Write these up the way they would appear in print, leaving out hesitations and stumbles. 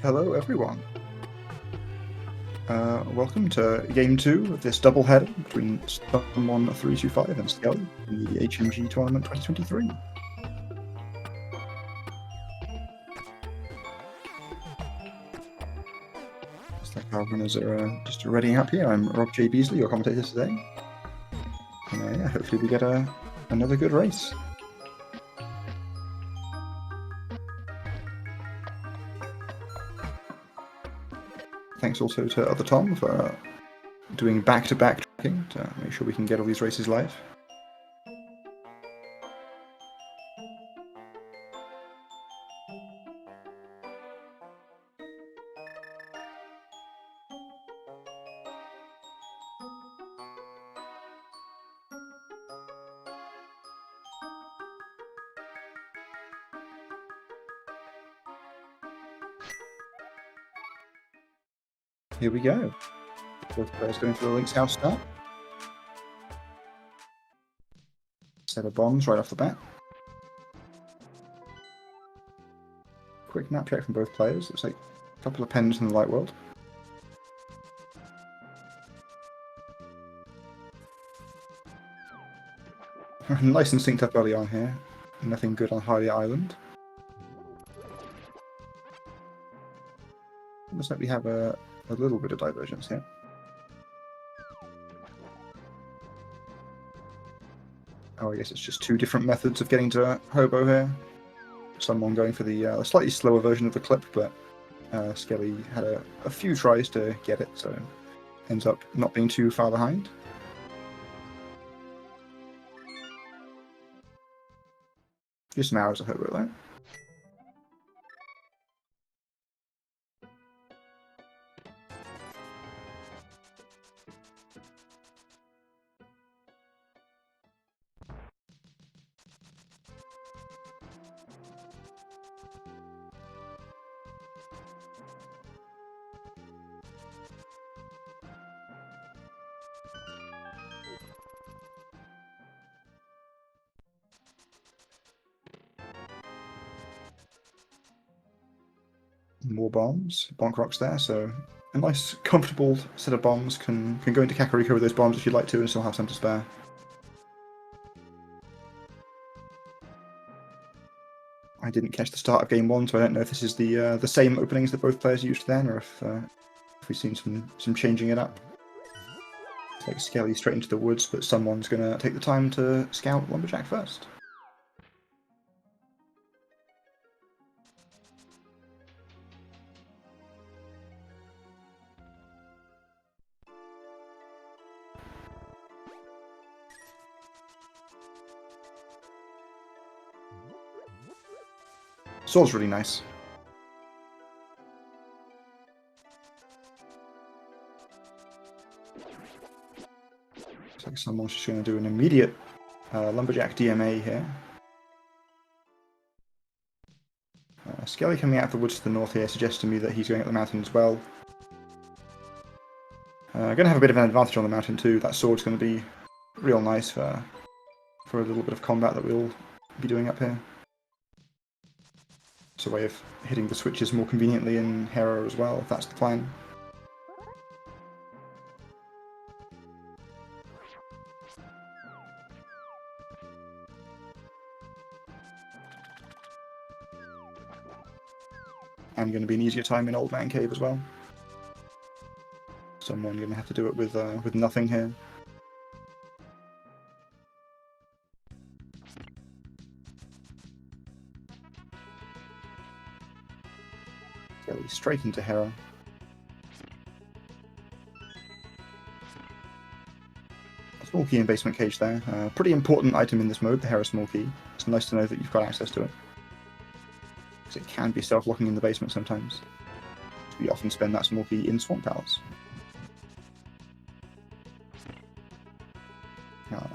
Hello everyone. Welcome to Game 2 of this doubleheader between someone325 and Skele in the HMG Tournament 2023. Looks like our runners are just readying up here. I'm Rob J. Beasley, your commentator today. And yeah, hopefully we get another good race. Thanks also to Other Tom for doing back-to-back tracking to make sure we can get all these races live. Here we go. Both players going for the Link's house start. Set of bombs right off the bat. Quick map check from both players. Looks like a couple of pens in the light world. Nice and synced up early on here. Nothing good on Harley Island. Looks like we have a little bit of divergence here. Oh, I guess it's just two different methods of getting to Hobo here. Someone going for the slightly slower version of the clip, but Skele had a few tries to get it, so ends up not being too far behind. Just some hours of Hobo though. More bombs, bonk rocks there, so a nice comfortable set of bombs. Can go into Kakariko with those bombs if you'd like to and still have some to spare. I didn't catch the start of game 1, so I don't know if this is the same openings that both players used then, or if we've seen some changing it up. It's like Skele straight into the woods, but someone's going to take the time to scout Lumberjack first. Sword's really nice. Looks like someone's just going to do an immediate Lumberjack DMA here. Skele coming out of the woods to the north here suggests to me that he's going up the mountain as well. Going to have a bit of an advantage on the mountain too. That sword's going to be real nice for a little bit of combat that we'll be doing up here. It's a way of hitting the switches more conveniently in Hero as well, if that's the plan. And going to be an easier time in Old Man Cave as well. Someone going to have to do it with nothing here. Skele straight into Hera. A small key in basement cage there. Pretty important item in this mode, the Hera small key. It's nice to know that you've got access to it. Because it can be self-locking in the basement sometimes. We often spend that small key in Swamp Palace.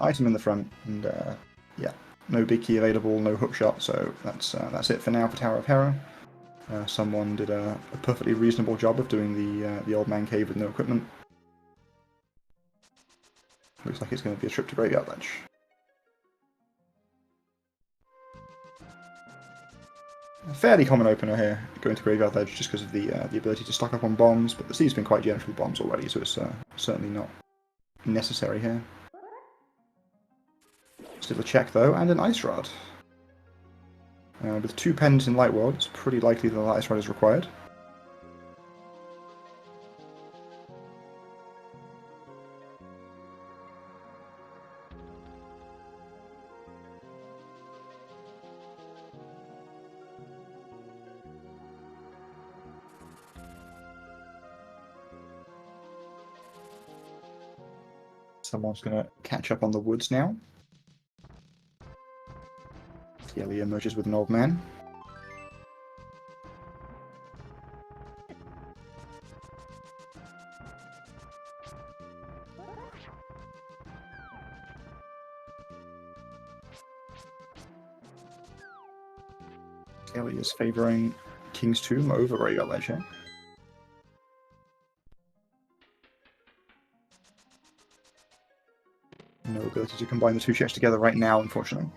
Item in the front, and yeah, no big key available, no hook shot, so that's it for now for Tower of Hera. Someone did a perfectly reasonable job of doing the Old Man Cave with no equipment. Looks like it's going to be a trip to Graveyard Ledge. A fairly common opener here, going to Graveyard Ledge just because of the ability to stock up on bombs, but the sea's been quite generous with bombs already, so it's certainly not necessary here. Still a check though, and an Ice Rod. With 2 pens in Light World, it's pretty likely that the Ice Rod is required. Someone's going to catch up on the woods now. Skele emerges with an old man. Skele is favouring King's Tomb over Graveyard Ledge here. No ability to combine the 2 checks together right now, unfortunately.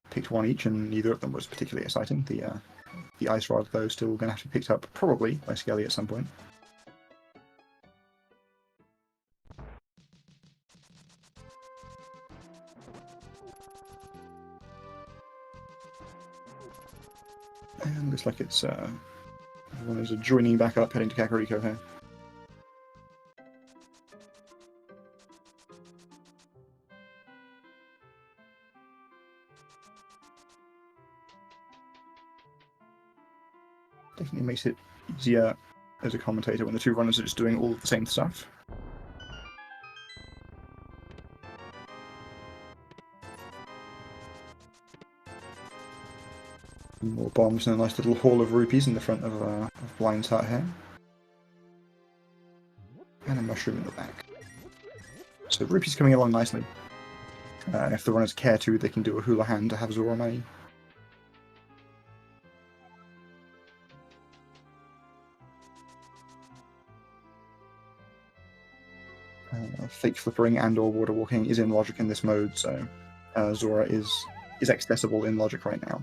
Picked 1 each, and neither of them was particularly exciting. The Ice Rod, though, still going to have to be picked up, probably, by Skele at some point. And looks like it's everyone is joining back up, heading to Kakariko here. Definitely makes it easier as a commentator when the 2 runners are just doing all of the same stuff. More bombs and a nice little haul of rupees in the front of Blind's hut here. And a mushroom in the back. So rupees coming along nicely. If the runners care to, they can do a hula hand to have Zora money. Fake flippering and or water walking is in logic in this mode, so Zora is accessible in logic right now.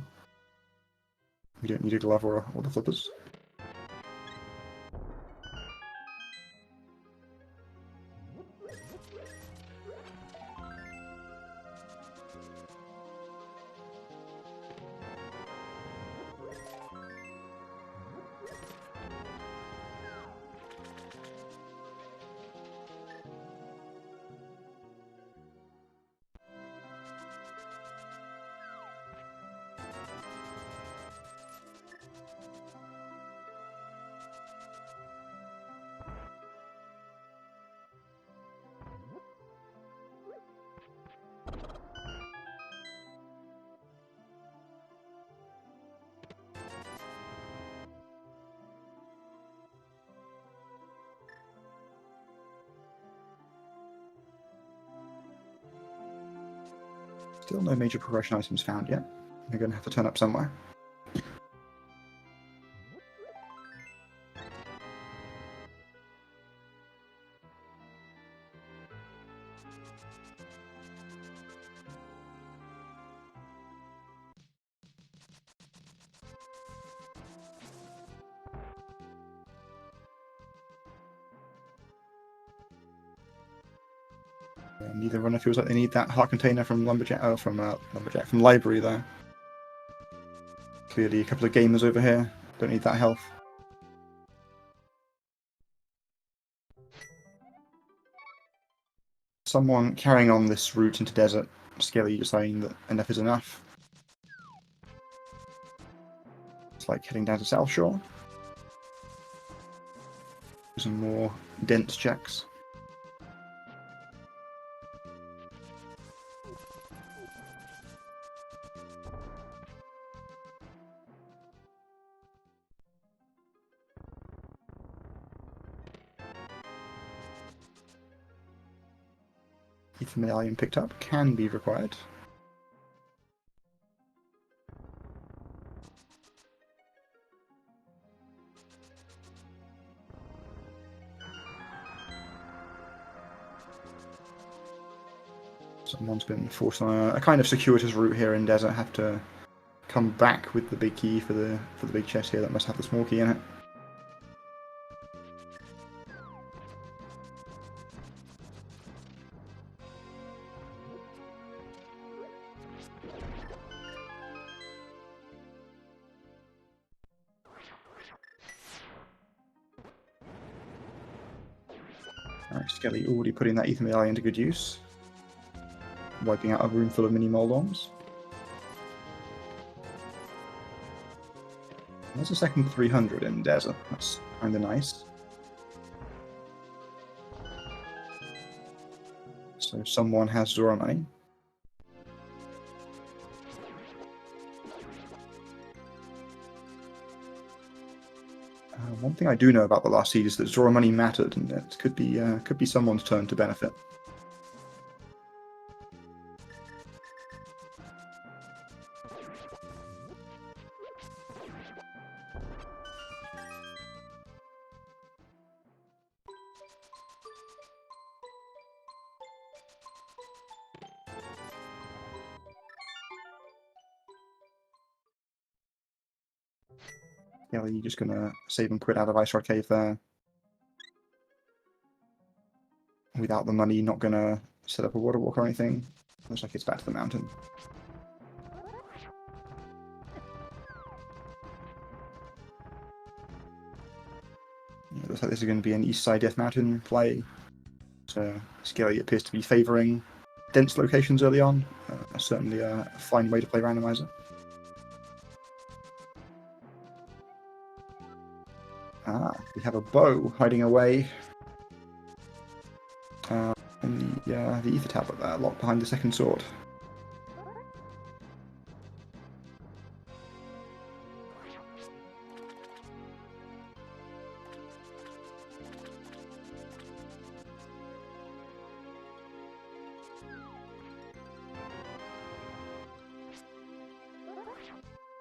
We don't need a glove or the flippers. Still no major progression items found yet. They're going to have to turn up somewhere. Neither runner feels like they need that heart container from Lumberjack. From Library there. Clearly, a couple of gamers over here don't need that health. Someone carrying on this route into desert. Skele deciding that enough is enough. It's like heading down to South Shore. Some more dense checks. If the medallion picked up can be required. Someone's been forced on a kind of circuitous route here in desert, have to come back with the big key for the big chest here. That must have the small key in it. Alright, Skele already putting that ether medallion to good use. Wiping out a room full of mini Moldorms. There's a second 300 in Desert. That's kind of nice. So someone has Zora money. One thing I do know about the last seed is that Zora money mattered, and it could be someone's turn to benefit. Yeah, you're just gonna save and quit out of Ice Rock Cave there. Without the money, not gonna set up a water walk or anything. Looks like it's back to the mountain. Yeah, looks like this is going to be an East Side Death Mountain play. So Skele appears to be favouring dense locations early on. Certainly a fine way to play Randomizer. We have a bow hiding away in the ether tablet there, locked behind the second sword.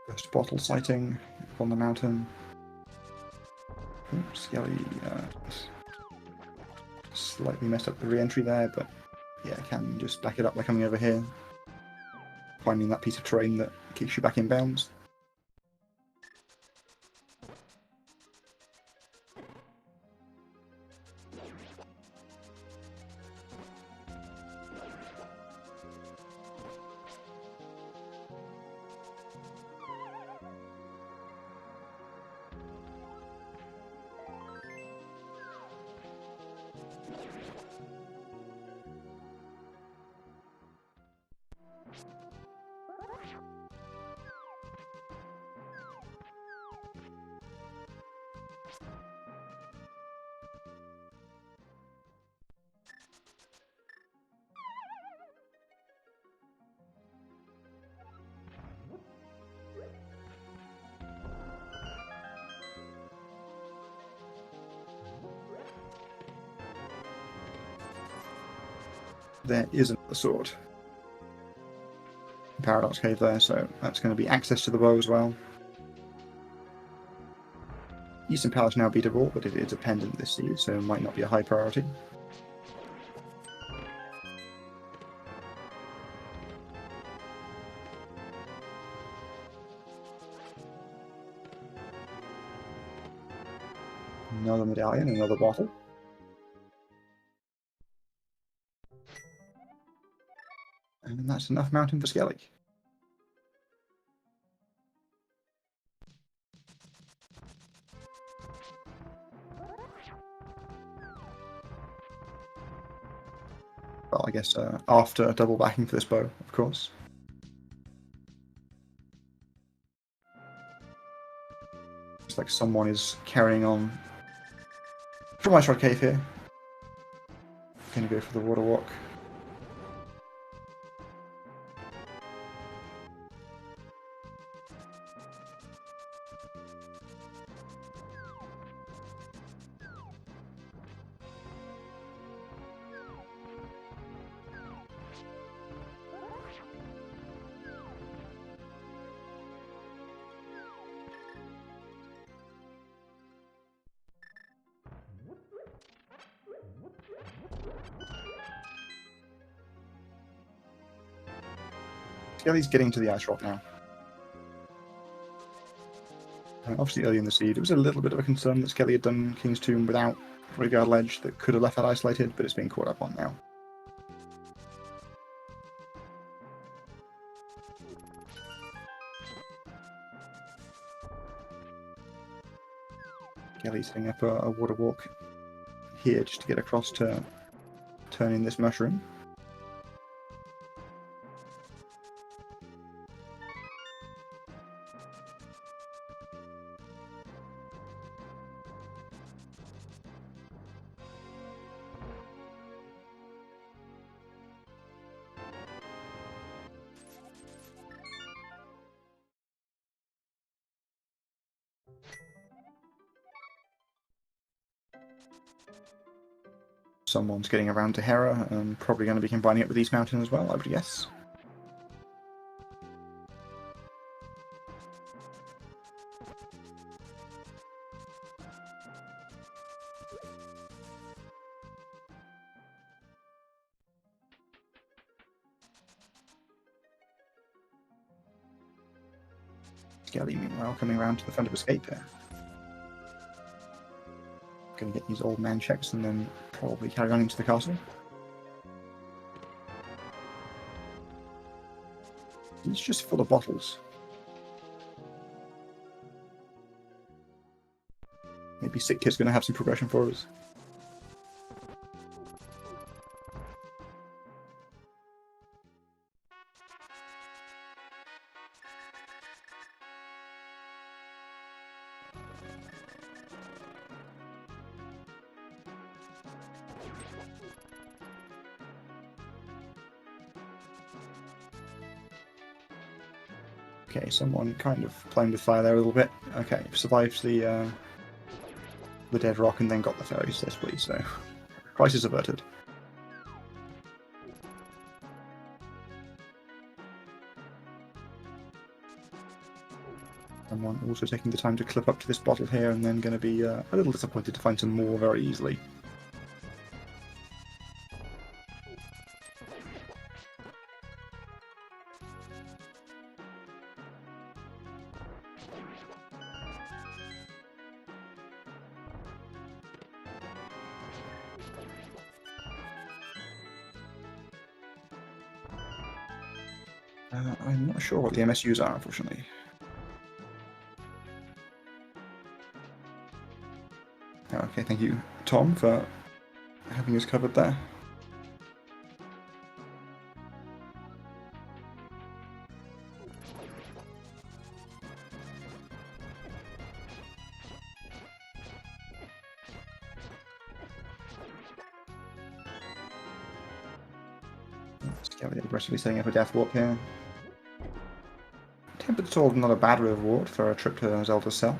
First bottle sighting on the mountain. Skele slightly messed up the re-entry there, but yeah, can just back it up by coming over here, finding that piece of terrain that keeps you back in bounds. There isn't a sword. Paradox Cave there, so that's going to be access to the bow as well. Eastern Palace now beatable, but it is a pendant this seed, so it might not be a high priority. Another medallion, another bottle. And that's enough mountain for Skele. Well, I guess after double backing for this bow, of course. Looks like someone is carrying on from Ice Rock Cave here. Gonna go for the water walk. Skele's getting to the ice rock now. Obviously early in the seed, it was a little bit of a concern that Skele had done King's Tomb without Graveyard Ledge that could have left that isolated, but it's being caught up on now. Skele's setting up a water walk here just to get across to turn in this mushroom. Someone's getting around to Hera, and probably going to be combining it with East Mountain as well, I would guess. Skele, meanwhile, coming around to the front of Escape here. Going to get these old man checks and then probably carry on into the castle. It's just full of bottles. Maybe Sick Kit's going to have some progression for us. Okay, someone kind of playing with fire there a little bit. Okay, survives the dead rock and then got the fairies, yes please, so crisis averted. Someone also taking the time to clip up to this bottle here and then going to be a little disappointed to find some more very easily. I'm not sure what the MSUs are, unfortunately. Okay, thank you, Tom, for having us covered there. Skele aggressively setting up a death warp here. Tempered Sword, not a bad reward for a trip to Zelda's Cell.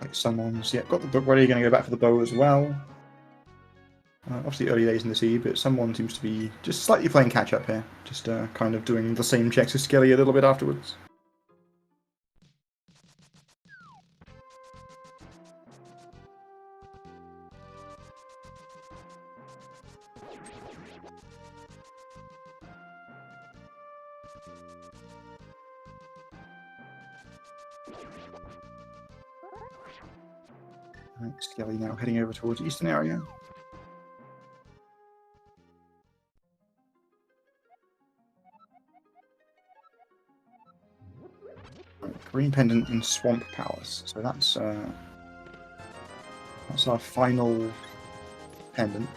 Like someone's got the book ready, going to go back for the bow as well. Obviously early days in the seed, but someone seems to be just slightly playing catch up here, just kind of doing the same checks as Skele a little bit afterwards. Skele now heading over towards the eastern area. Green Pendant in Swamp Palace, so that's our final pendant.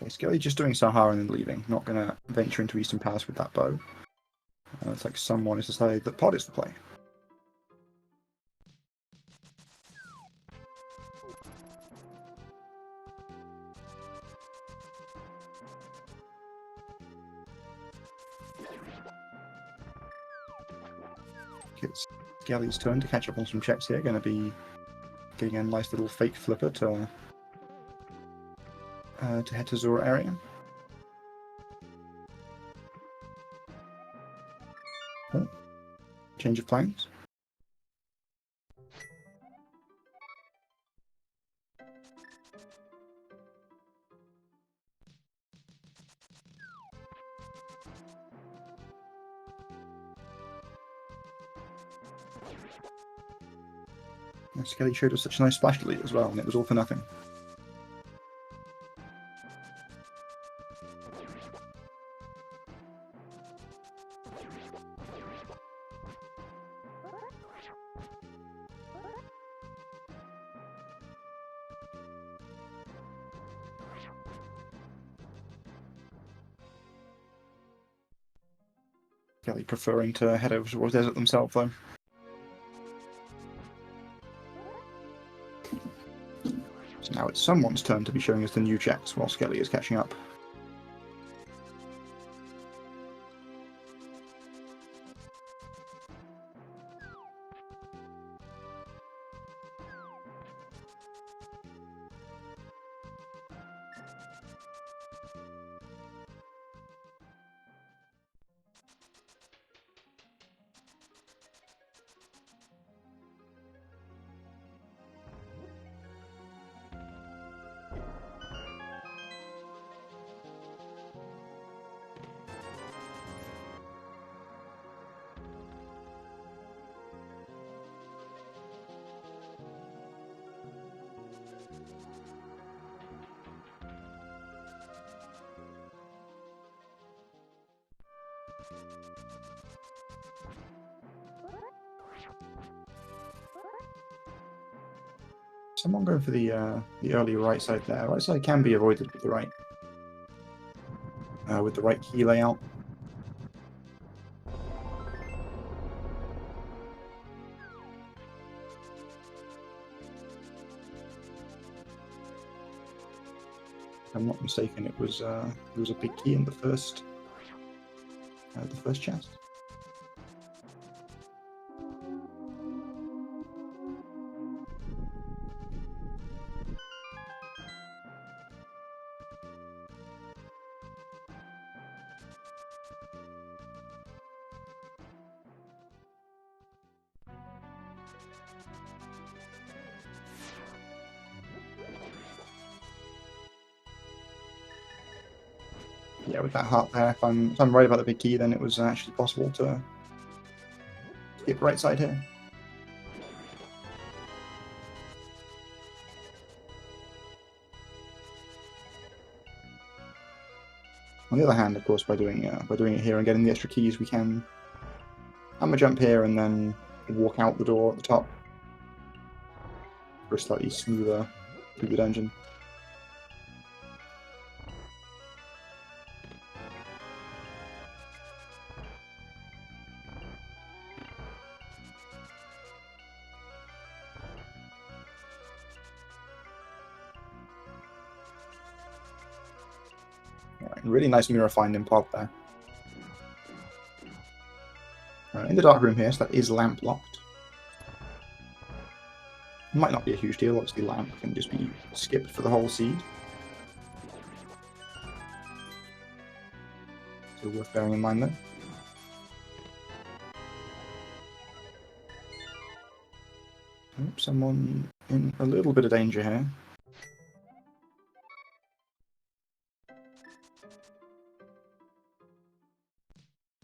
Okay, Skele just doing Sahara and then leaving. Not going to venture into Eastern Palace with that bow. It's like someone has decided that pod is the play. It's Skele's turn to catch up on some checks here. Going to be getting a nice little fake flipper to head to Zora area. Oh. Change of plans. Skele showed us such a nice splash delete as well, and it was all for nothing. Skele preferring to head over towards desert themselves, though. So now it's someone's turn to be showing us the new checks while Skele is catching up. Someone going for the early right side there. Right side can be avoided with the right key layout. If I'm not mistaken, it was a big key in the first chest. Yeah, with that heart there, if I'm right about the big key, then it was actually possible to skip right side here. On the other hand, of course, by doing it here and getting the extra keys, we can hammer jump here and then walk out the door at the top for a slightly smoother through the dungeon. Really nice mirror find in pod there. In the dark room here, so that is lamp locked. Might not be a huge deal, obviously lamp can just be skipped for the whole seed. So worth bearing in mind though. Someone in a little bit of danger here.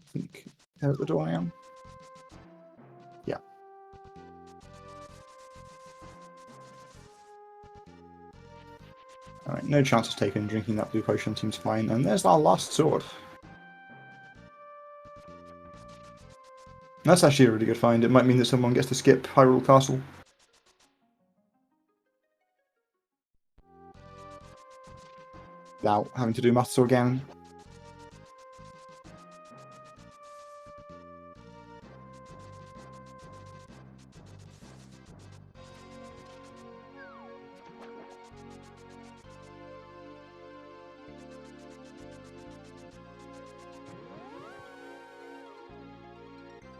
I think they're at the door I am. Yeah. Alright, no chances taken. Drinking that blue potion seems fine. And there's our last sword. That's actually a really good find. It might mean that someone gets to skip Hyrule Castle. without having to do maths again.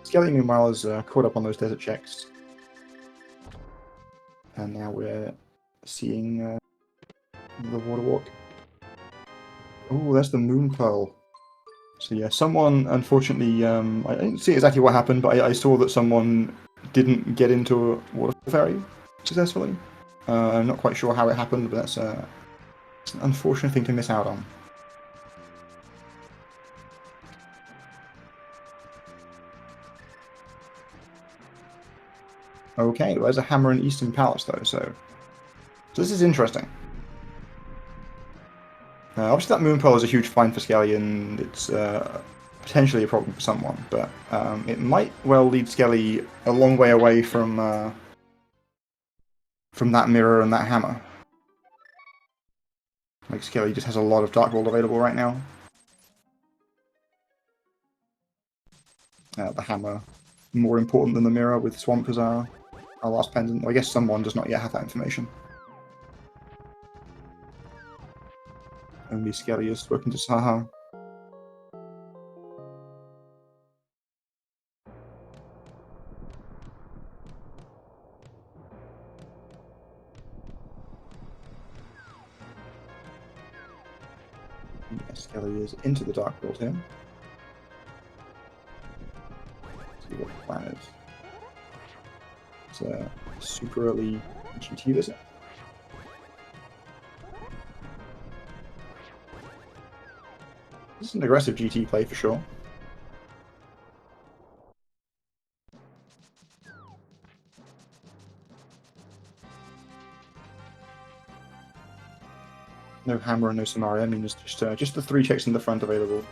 Skele, meanwhile, is caught up on those desert checks. And now we're seeing the water walk. Oh, that's the moon pearl. So yeah, someone, unfortunately, I didn't see exactly what happened, but I saw that someone didn't get into a water fairy successfully. I'm not quite sure how it happened, but that's it's an unfortunate thing to miss out on. Okay, well, there's a hammer in Eastern Palace, though, so this is interesting. Obviously, that moon pearl is a huge find for Skele, and it's potentially a problem for someone, but it might well lead Skele a long way away from that mirror and that hammer. Like, Skele just has a lot of Dark Gold available right now. The hammer more important than the mirror with Swamp as our last pendant. Well, I guess someone does not yet have that information. Only Skele has spoken to Saha. Yes, Skele is into the Dark World here. Let's see what the plan is. It's a super early GT visit. This is an aggressive GT play for sure. No hammer and no Samaria. I mean, there's just the 3 checks in the front available.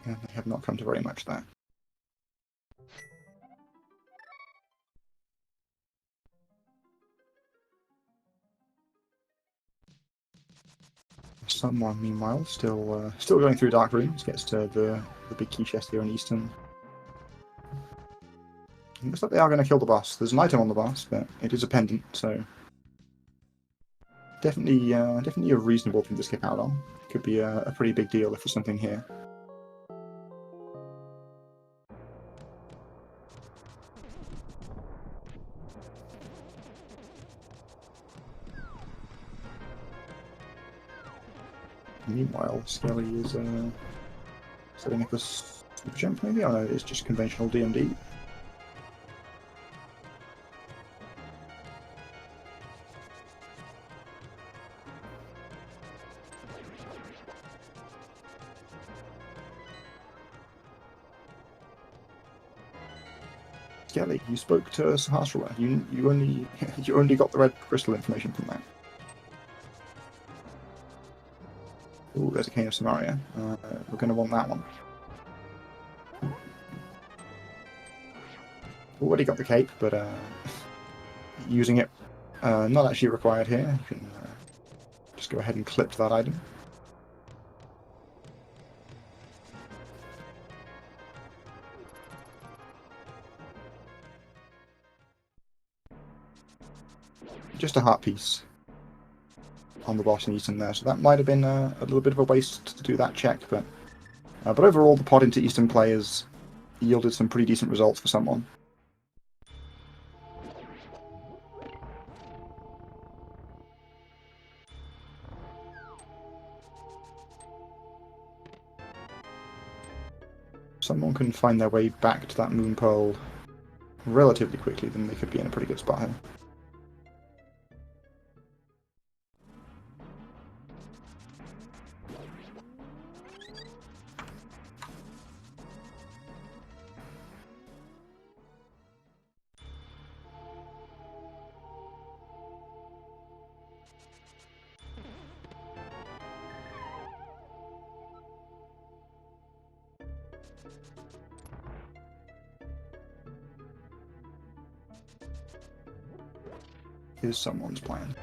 And they have not come to very much there. Someone, meanwhile, still going through dark rooms, gets to the big key chest here in Eastern. It looks like they are going to kill the boss. There's an item on the boss, but it is a pendant, so definitely a reasonable thing to skip out on. Could be a pretty big deal if there's something here. Meanwhile, Skele is setting up a super jump, maybe? Oh no, it's just conventional DMD. Skele, you spoke to Sahasrara. You only you only got the red crystal information from that. Oh, there's a cane of Samaria. We're going to want that one. Already got the cape, but using it not actually required here. You can just go ahead and clip that item. Just a heart piece on the boss in Eastern there, so that might have been a little bit of a waste to do that check, but overall the pod into Eastern players yielded some pretty decent results for someone. Someone can find their way back to that Moon Pearl relatively quickly, then they could be in a pretty good spot here. Is someone's plan.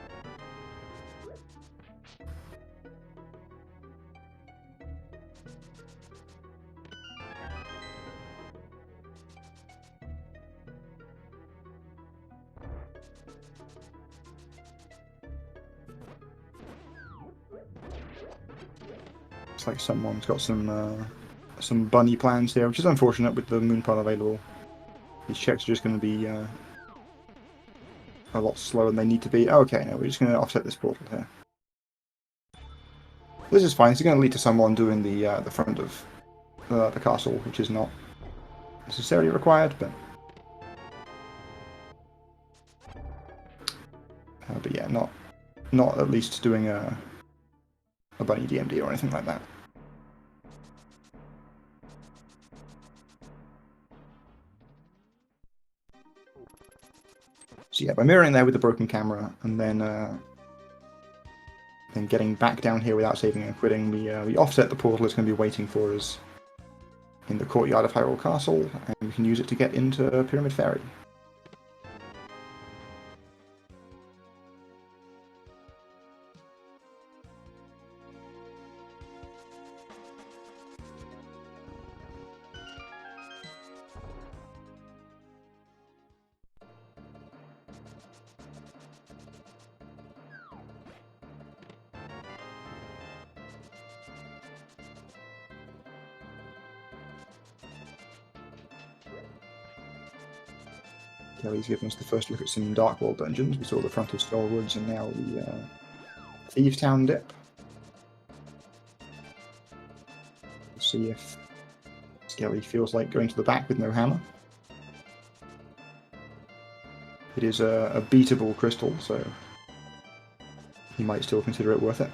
Looks like someone's got some bunny plans here, which is unfortunate with the moon pile available. These checks are just going to be a lot slower than they need to be. Okay, no, we're just going to offset this portal here. This is fine. It's going to lead to someone doing the front of the castle, which is not necessarily required, but yeah, not at least doing a bunny DMD or anything like that. So yeah, by mirroring there with the broken camera, and then getting back down here without saving and quitting, we offset the portal it's going to be waiting for us in the courtyard of Hyrule Castle, and we can use it to get into Pyramid Ferry. Kelly's given us the first look at some Dark World dungeons. We saw the front of Skull Woods and now the Thieves Town dip. We'll see if Skele feels like going to the back with no hammer. It is a beatable crystal, so he might still consider it worth it.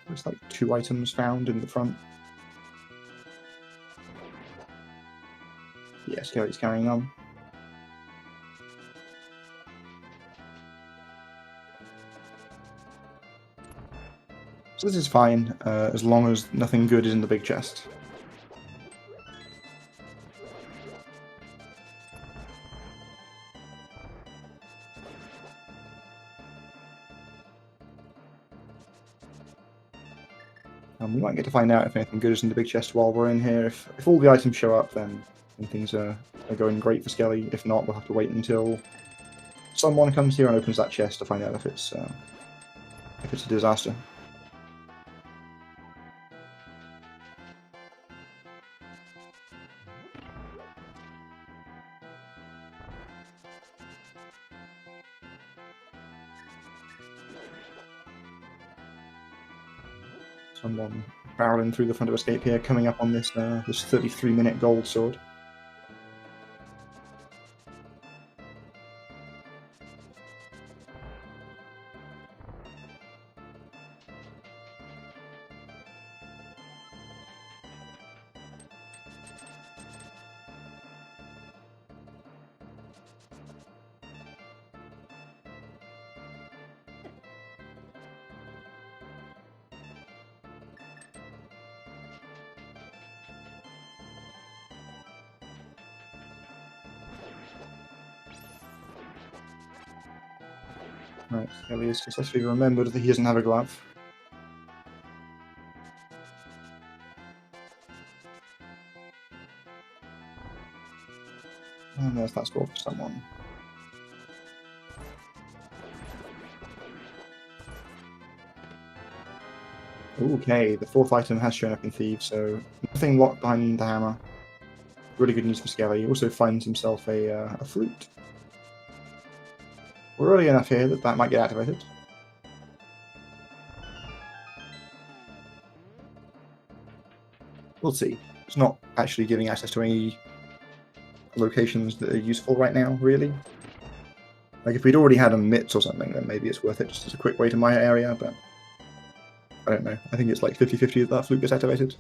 There's like 2 items found in the front. Yeah, Skele's carrying on. So this is fine, as long as nothing good is in the big chest. We might get to find out if anything good is in the big chest while we're in here. If all the items show up, then things are going great for Skele. If not, we'll have to wait until someone comes here and opens that chest to find out if it's a disaster. Someone barreling through the front of escape here, coming up on this 33-minute gold sword. Right, Skele has successfully remembered that he doesn't have a glove. And there's that score for someone. Okay, the 4th item has shown up in Thieves, so nothing locked behind the hammer. Really good news for Skele. He also finds himself a flute. We're early enough here that might get activated. We'll see. It's not actually giving access to any locations that are useful right now, really. Like, if we'd already had a mitts or something, then maybe it's worth it just as a quick way to my area, but I don't know. I think it's like 50-50 that flute gets activated.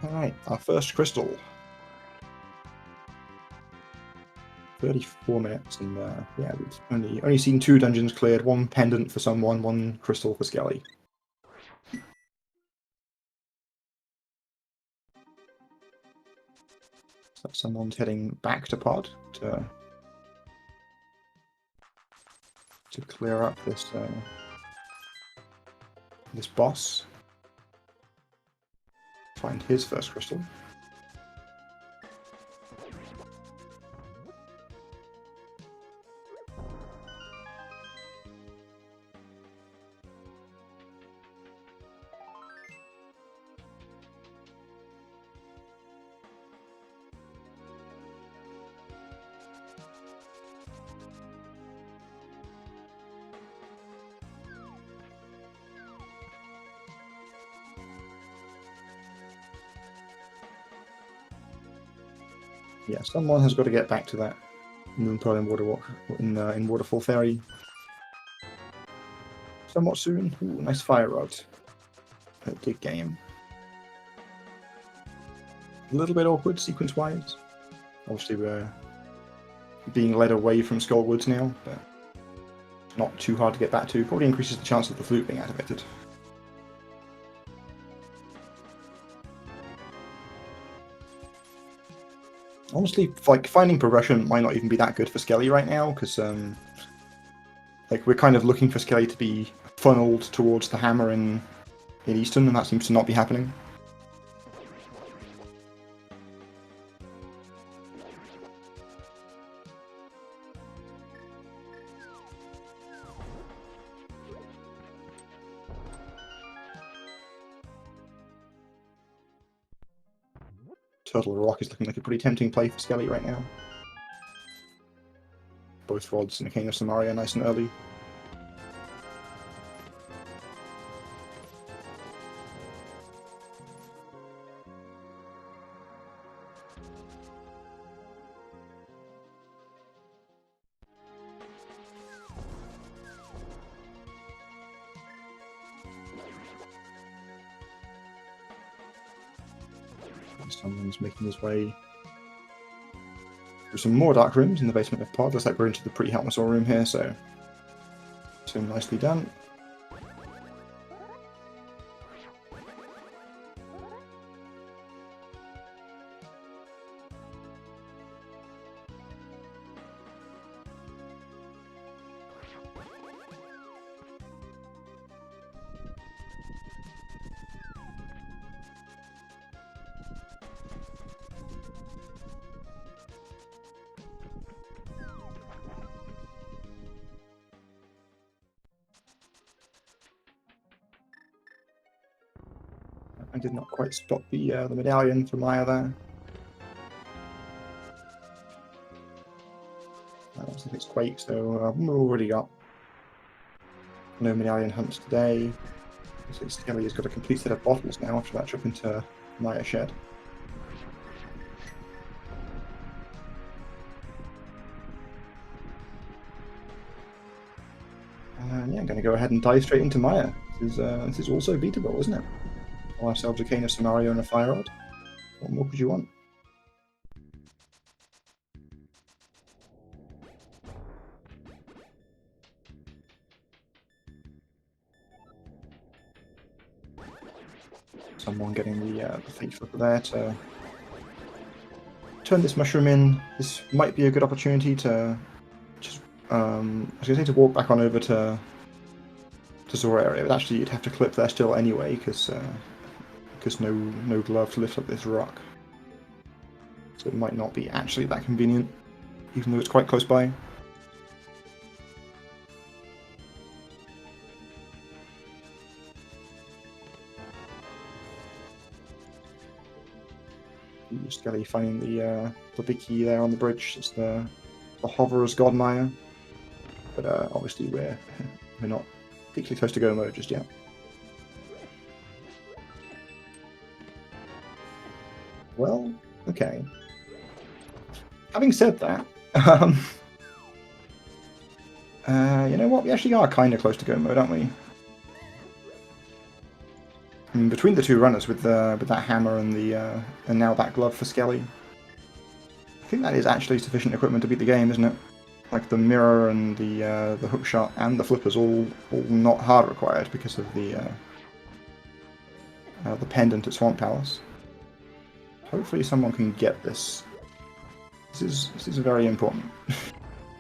Alright, our first crystal. 34 minutes, and yeah, we've only seen 2 dungeons cleared, 1 pendant for someone, 1 crystal for Skele. So someone's heading back to pod to clear up this this boss. Find his first crystal. Yeah, someone has got to get back to that Moon Pearl in Waterfall Ferry somewhat soon. Ooh, nice fire rod. A big game. A little bit awkward sequence-wise. Obviously, we're being led away from Skullwoods now, but not too hard to get back to. Probably increases the chance of the flute being activated. Honestly, like, finding progression might not even be that good for Skele right now, because like, we're kind of looking for Skele to be funneled towards the hammer in Easton, and that seems to not be happening. Turtle Rock is looking like a pretty tempting play for Skele right now. Both rods in the King of Samaria nice and early. Someone's making his way through some more dark rooms in the basement of pod. Looks like we're into the pretty helpful room here, so nicely done. I did not quite spot the medallion for Maya there. Looks like it's Quake, so we've already got no medallion hunts today. So Skele has got a complete set of bottles now after that trip into Maya Shed. Yeah, I'm going to go ahead and dive straight into Maya. This is also beatable, isn't it? Ourselves a Cane of Samaria and a Fire Rod. What more could you want? Someone getting the Fate Flipper there to turn this mushroom in. This might be a good opportunity to just, I was going to say to walk back on over to Zora area, but actually you'd have to clip there still anyway, because no glove to lift up this rock. So it might not be actually that convenient, even though it's quite close by. Skele finding the big key there on the bridge. It's the Hoverer's God Maya. But obviously we're not particularly close to go mode just yet. Well, okay. Having said that, you know what? We actually are kind of close to go mode, aren't we? I And between the two runners with that hammer and now that glove for Skele, I think that is actually sufficient equipment to beat the game, isn't it? Like the mirror and the hook shot and the flippers all not hard required because of the pendant at Swamp Palace. Hopefully someone can get this. This is very important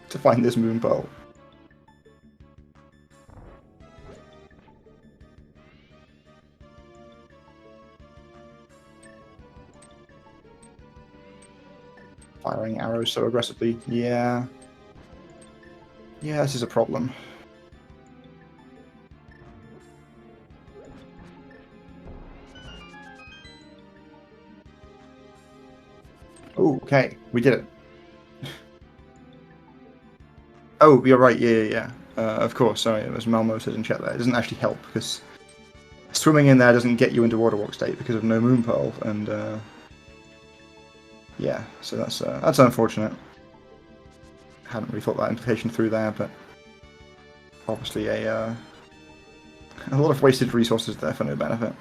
to find this moon pearl. Firing arrows so aggressively. Yeah. Yeah, this is a problem. Oh, okay. We did it. Oh, you're right. Yeah. Of course. Sorry, it was Malmo said in chat there. It doesn't actually help because swimming in there doesn't get you into water walk state because of no moon pearl, and yeah, so that's unfortunate. Hadn't really thought that implication through there, but obviously a lot of wasted resources there for no benefit.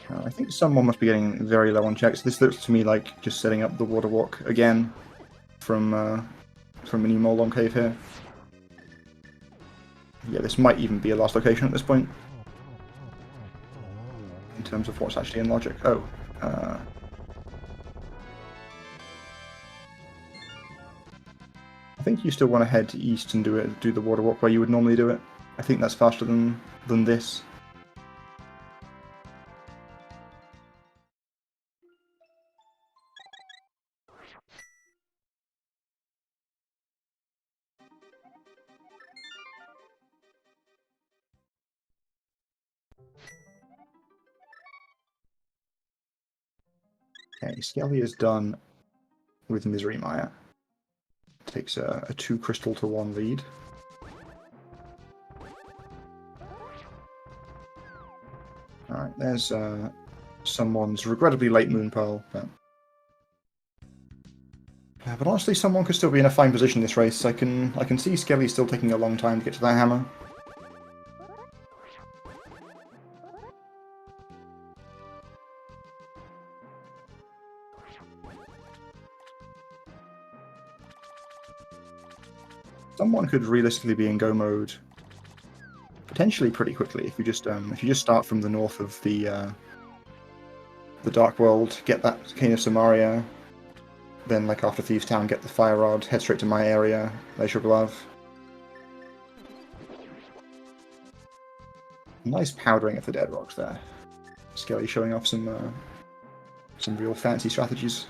I think someone must be getting very low on checks. This looks to me like just setting up the water walk again from an Emolong cave here. Yeah, this might even be a last location at this point. In terms of what's actually in logic. Oh. I think you still want to head east and do the water walk where you would normally do it. I think that's faster than this. Okay, Skele is done with Misery Maya. Takes a 2 crystal to 1 lead. Alright, there's someone's regrettably late moon pearl, but honestly, someone could still be in a fine position this race. I can see Skele still taking a long time to get to that hammer. Someone could realistically be in go mode potentially pretty quickly if you just start from the north of the Dark World, get that Cane of Samaria, then like after Thieves Town get the Fire Rod, head straight to my area, Glacial Glove. Nice powdering of the dead rocks there. Skele showing off some real fancy strategies.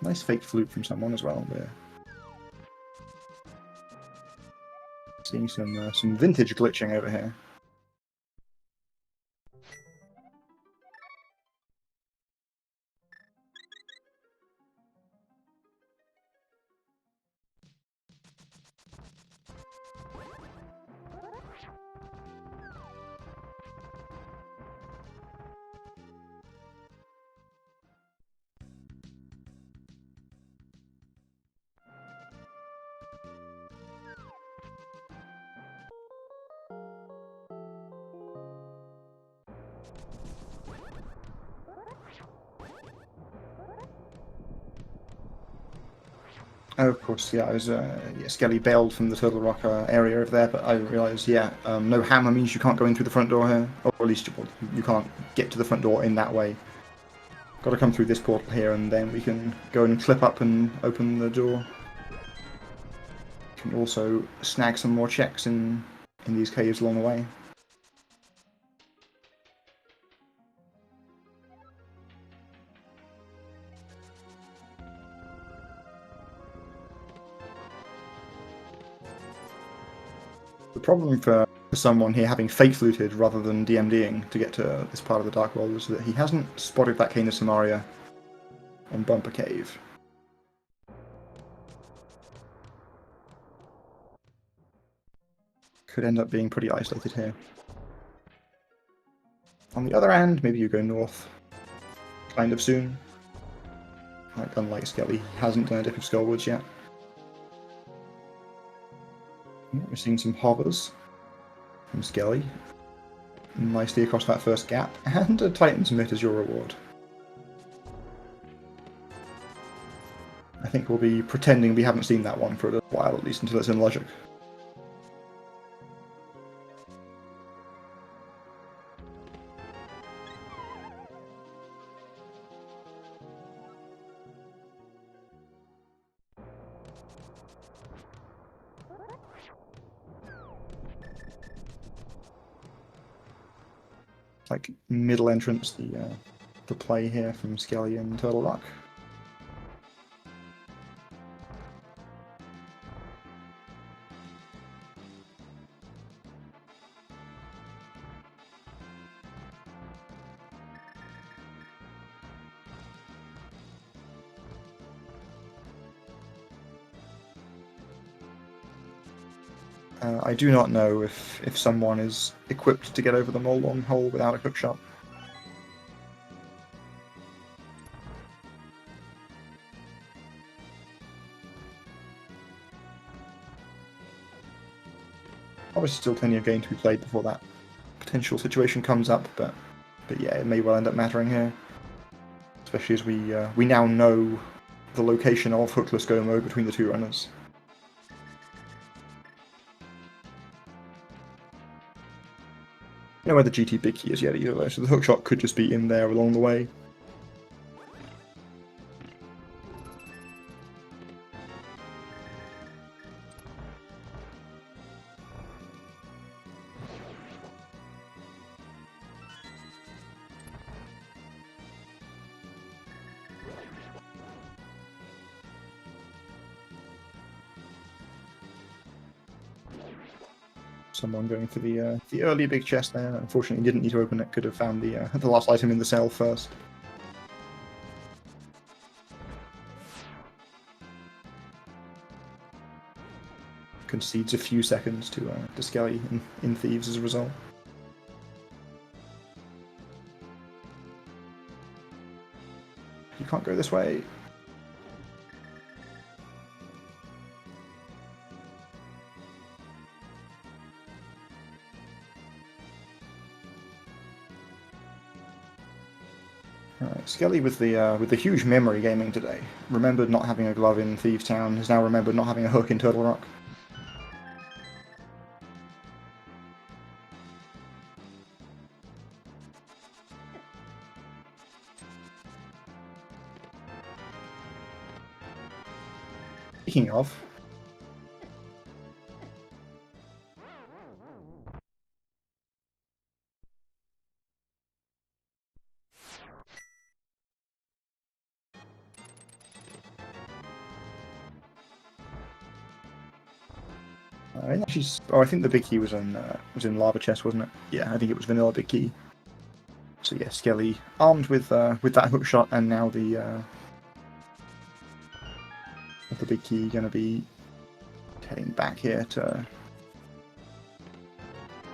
Nice fake flute from someone as well. We're seeing some vintage glitching over here. Oh, of course, yeah, I was, Skele bailed from the Turtle Rock area over there, but I realised, yeah, no hammer means you can't go in through the front door here, or at least you can't get to the front door in that way. Got to come through this portal here, and then we can go and clip up and open the door. Can also snag some more checks in these caves along the way. The problem for someone here having fake fluted rather than DMDing to get to this part of the Dark World is that he hasn't spotted that Cane of Samaria on Bumper Cave. Could end up being pretty isolated here. On the other end, maybe you go north kind of soon. Like, unlike Skele, he hasn't done a dip of Skullwoods yet. We're seeing some hovers from Skele. Nicely across that first gap, and a Titan's Mitt as your reward. I think we'll be pretending we haven't seen that one for a little while, at least until it's in Logic. Like middle entrance, the play here from Skele and Turtle Rock. I do not know if someone is equipped to get over the mole long hole without a hook shot. Obviously still plenty of game to be played before that potential situation comes up, but yeah, it may well end up mattering here. Especially as we now know the location of hookless go mode between the two runners. You know where the GT big key is yet either though, so the hookshot could just be in there along the way. Someone going for the early big chest there. Unfortunately, didn't need to open it. Could have found the last item in the cell first. Concedes a few seconds to Skele in Thieves as a result. You can't go this way. Skele with the huge memory gaming today. Remembered not having a glove in Thieves Town, has now remembered not having a hook in Turtle Rock. Speaking of, I think the big key was in Lava Chest, wasn't it? Yeah, I think it was Vanilla Big Key. So yeah, Skele armed with that hook shot, and now the big key going to be heading back here to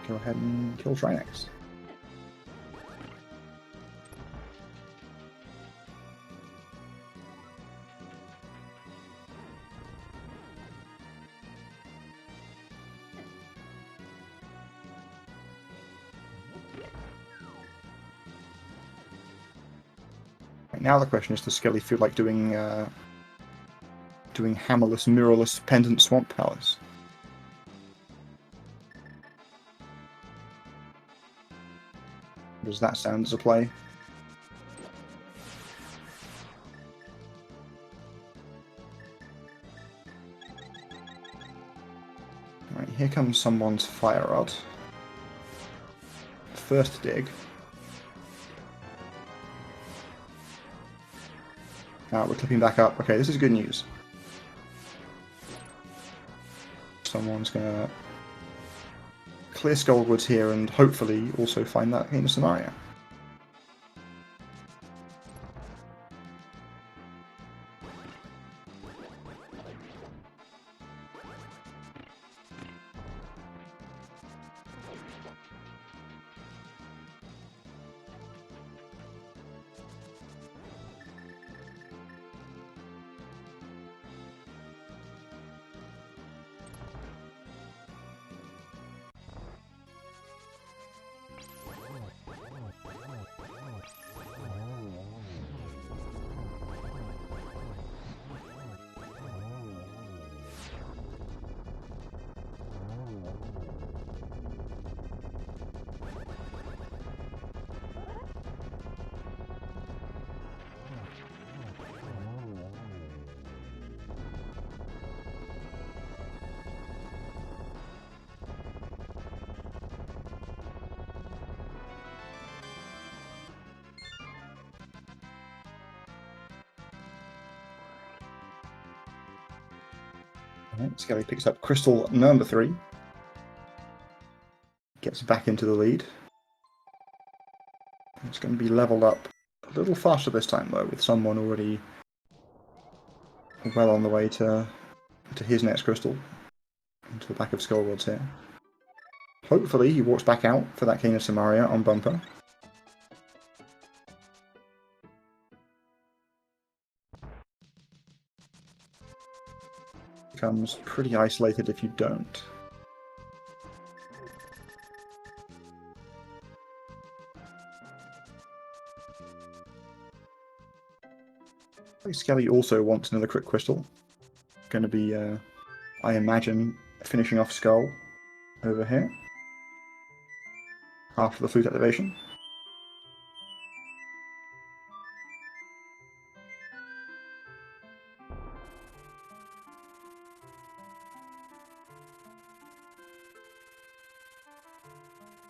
go ahead and kill Trinex. Now the question is, does Skele feel like doing hammerless, mirrorless, pendant swamp palace? Does that sound as a play? Alright, here comes someone's fire rod. First dig. We're clipping back up. Okay, this is good news. Someone's gonna clear Skullwoods here and hopefully also find that in a scenario. Alright, Skele picks up crystal number 3. Gets back into the lead. It's going to be leveled up a little faster this time, though, with someone already well on the way to his next crystal. Into the back of Skullwards here. Hopefully he walks back out for that Cane of Samaria on bumper. Becomes pretty isolated if you don't. Skele also wants another crit crystal. Going to be, I imagine, finishing off Skull over here after the flute activation.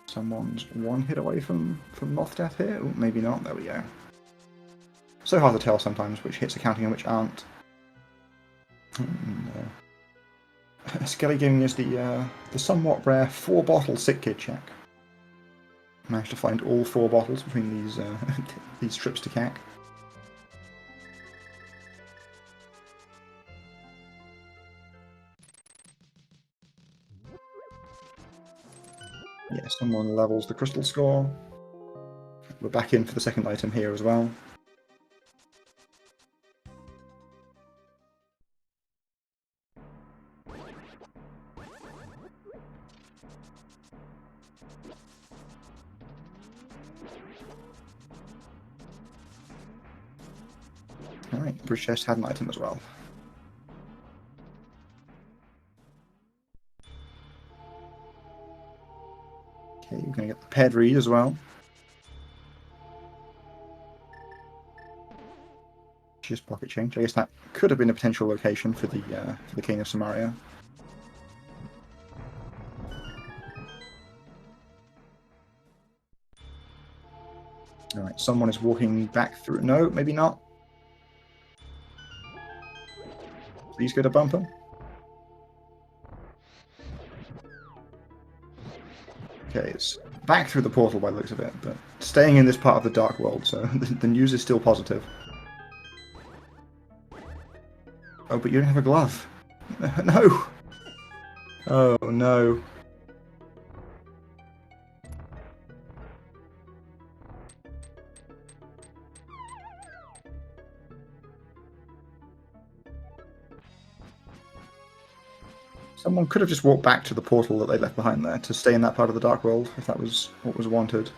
Someone's one hit away from Moth Death here. Ooh, maybe not. There we go. So hard to tell sometimes which hits are counting and which aren't. Skele giving us the somewhat rare 4-bottle sick kid check. Managed to find all 4 bottles between these these trips to CAC. Yeah, someone levels the crystal score. We're back in for the second item here as well. Alright, Bridge Chest had an item as well. Okay, we're going to get the paired read as well. Just pocket change. I guess that could have been a potential location for the King of Samaria. Alright, someone is walking back through. No, maybe not. Please go to bumper. Okay, it's back through the portal by the looks of it, but staying in this part of the Dark World, so the news is still positive. Oh, but you don't have a glove. No! Oh, no. Someone could have just walked back to the portal that they left behind there to stay in that part of the Dark World, if that was what was wanted.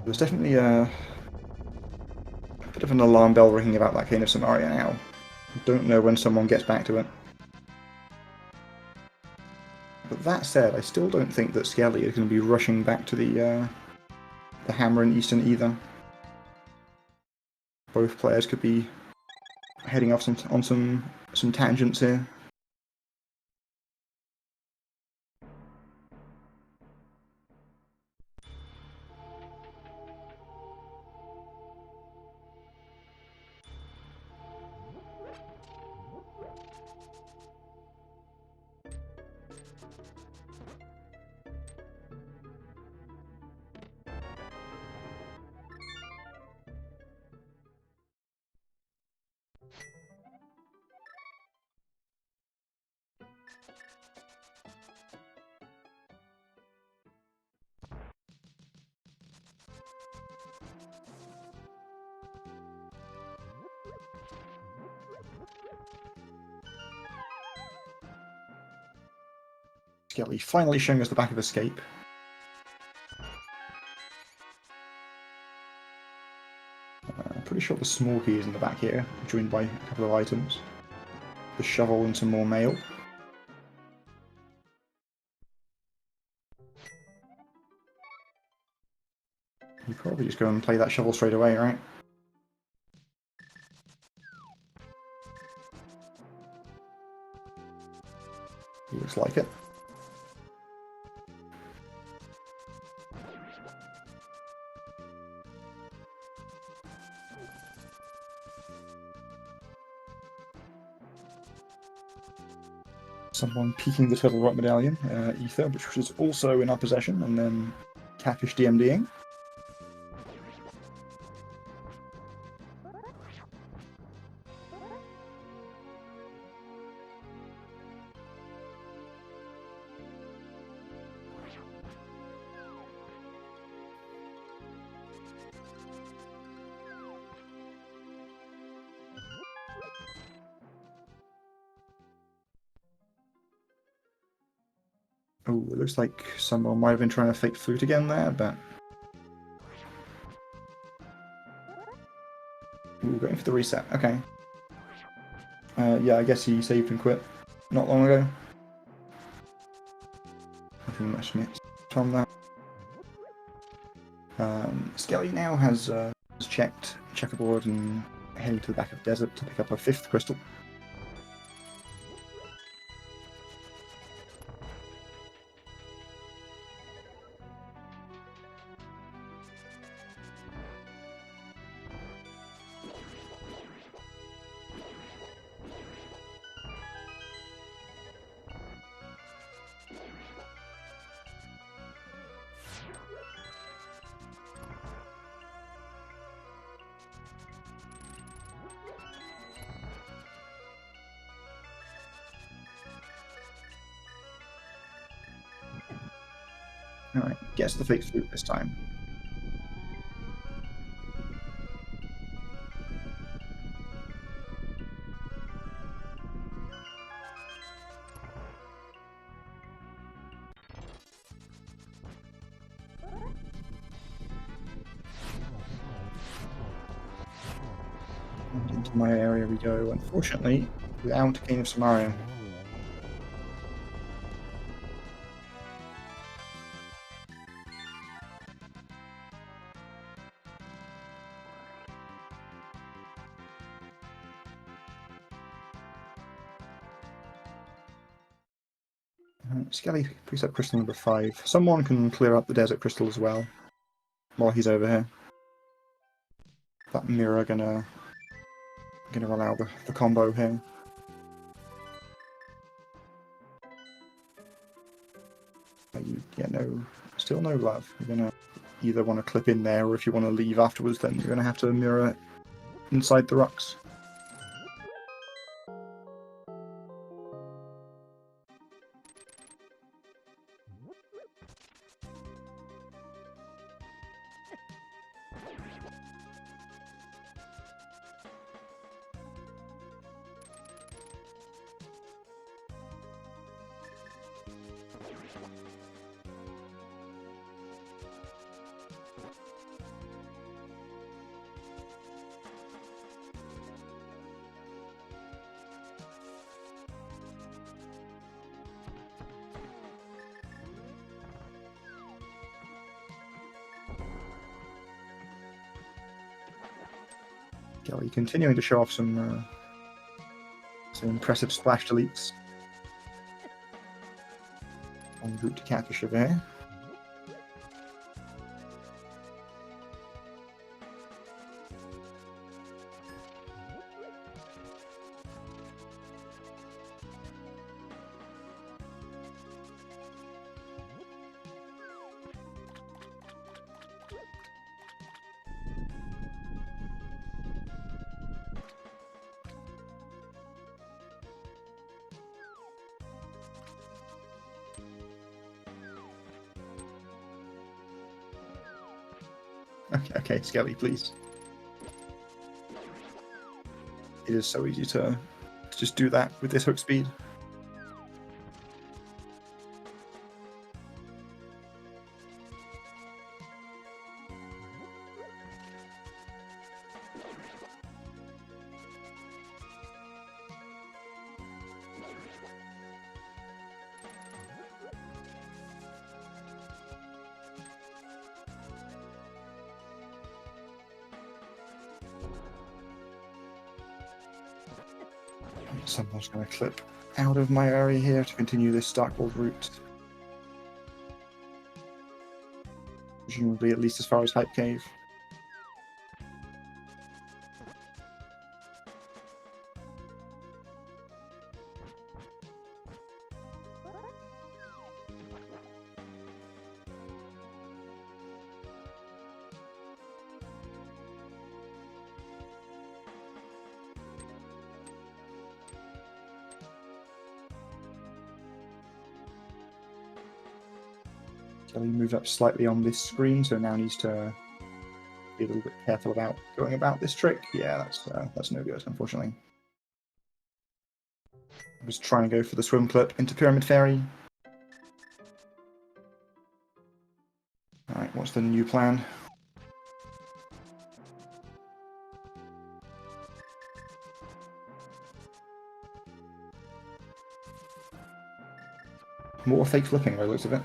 There's definitely a bit of an alarm bell ringing about that Cane of Samaria now. Don't know when someone gets back to it. But that said, I still don't think that Skele is going to be rushing back to the Hammer in Eastern either. Both players could be heading off on some tangents here. Skele finally showing us the back of Escape. Pretty sure the small key is in the back here, joined by a couple of items. The shovel and some more mail. You probably just go and play that shovel straight away, right? Looks like it. Someone peeking the Turtle Rock Medallion, Ether, which was also in our possession, and then Catfish DMDing. Oh, it looks like someone might have been trying to fake flute again there, but... Ooh, going for the reset, okay. Yeah, I guess he saved and quit not long ago. Nothing much next from that. Skele now has checked checkerboard and heading to the back of the desert to pick up a 5th crystal. Alright, gets the fake flute this time. And into my area we go, unfortunately, without King of Samaria. Skele picks up crystal number 5. Someone can clear up the desert crystal as well while he's over here. That mirror gonna allow the combo here. But yeah, still no love. You're gonna either want to clip in there, or if you want to leave afterwards, then you're gonna have to mirror inside the rocks. Skele continuing to show off some impressive splash deletes. En route to Catfish over here. Okay, Skele, please. It is so easy to just do that with this hook speed. Someone's going to clip out of my area here to continue this Darkbolt route. Presumably at least as far as Hype Cave. Skele moved up slightly on this screen, so now needs to be a little bit careful about going about this trick. Yeah, that's no good, unfortunately. I was trying to go for the swim clip into Pyramid Fairy. Alright, what's the new plan? More fake flipping by the looks of it.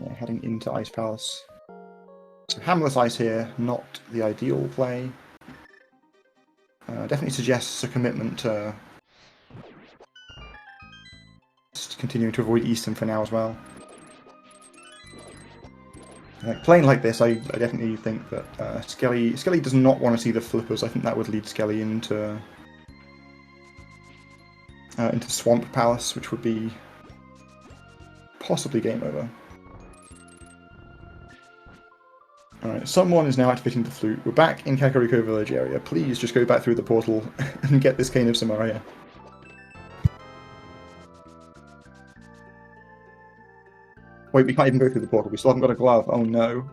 Yeah, heading into Ice Palace. So Hammerless Ice here, not the ideal play. Definitely suggests a commitment to just continuing to avoid Eastern for now as well. Playing like this, I definitely think that Skele does not want to see the flippers. I think that would lead Skele into Swamp Palace, which would be possibly game over. Alright, someone is now activating the flute. We're back in Kakariko Village area. Please just go back through the portal and get this Cane of Samaria. Wait, we can't even go through the portal. We still haven't got a glove. Oh no.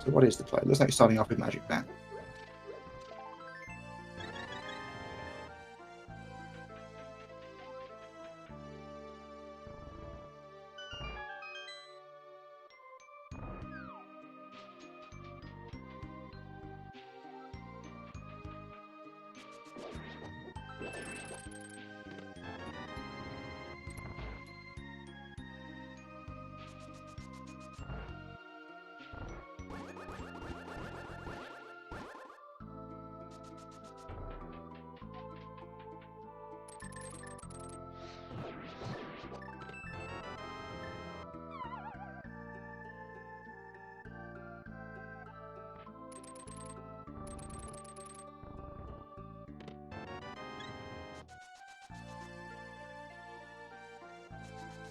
So what is the play? It looks like starting off with Magic Bat.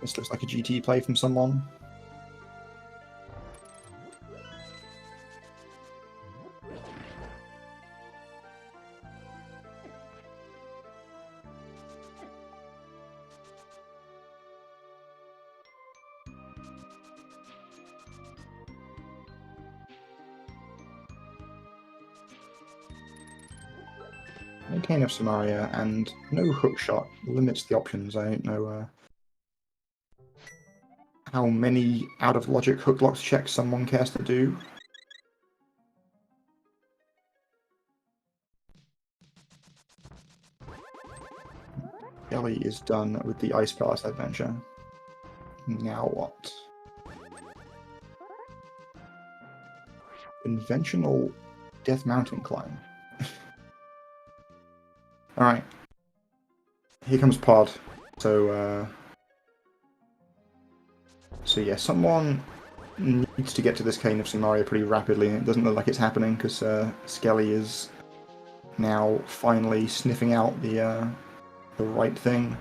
This looks like a GT play from someone. No Cane of Samaria and no hook shot limits the options. I don't know how many out of logic hook locks checks someone cares to do. Ellie is done with the Ice Palace adventure. Now what? Conventional Death Mountain climb. Alright. Here comes Pod. So yeah, someone needs to get to this Cane of Samaria pretty rapidly. It doesn't look like it's happening because Skele is now finally sniffing out the right thing.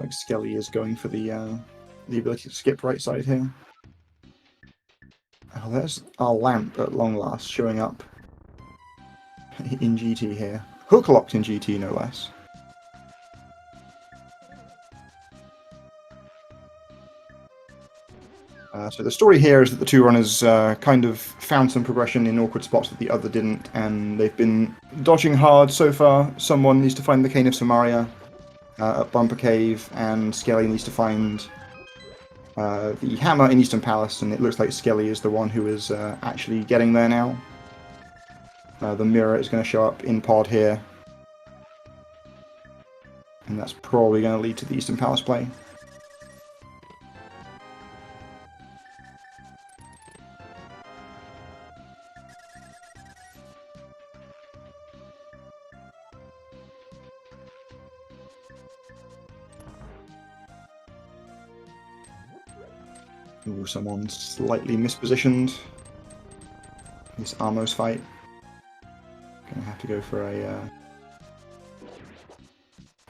Like Skele is going for the ability to skip right side here. Oh, there's our lamp at long last showing up in GT here. Hook locked in GT, no less. So the story here is that the two runners kind of found some progression in awkward spots that the other didn't, and they've been dodging hard so far. Someone needs to find the Cane of Samaria at Bumper Cave, and Skele needs to find the hammer in Eastern Palace, and it looks like Skele is the one who is actually getting there now. The mirror is going to show up in pod here, and that's probably going to lead to the Eastern Palace play. Ooh, someone's slightly mispositioned. This Armos fight. Gonna have to go for a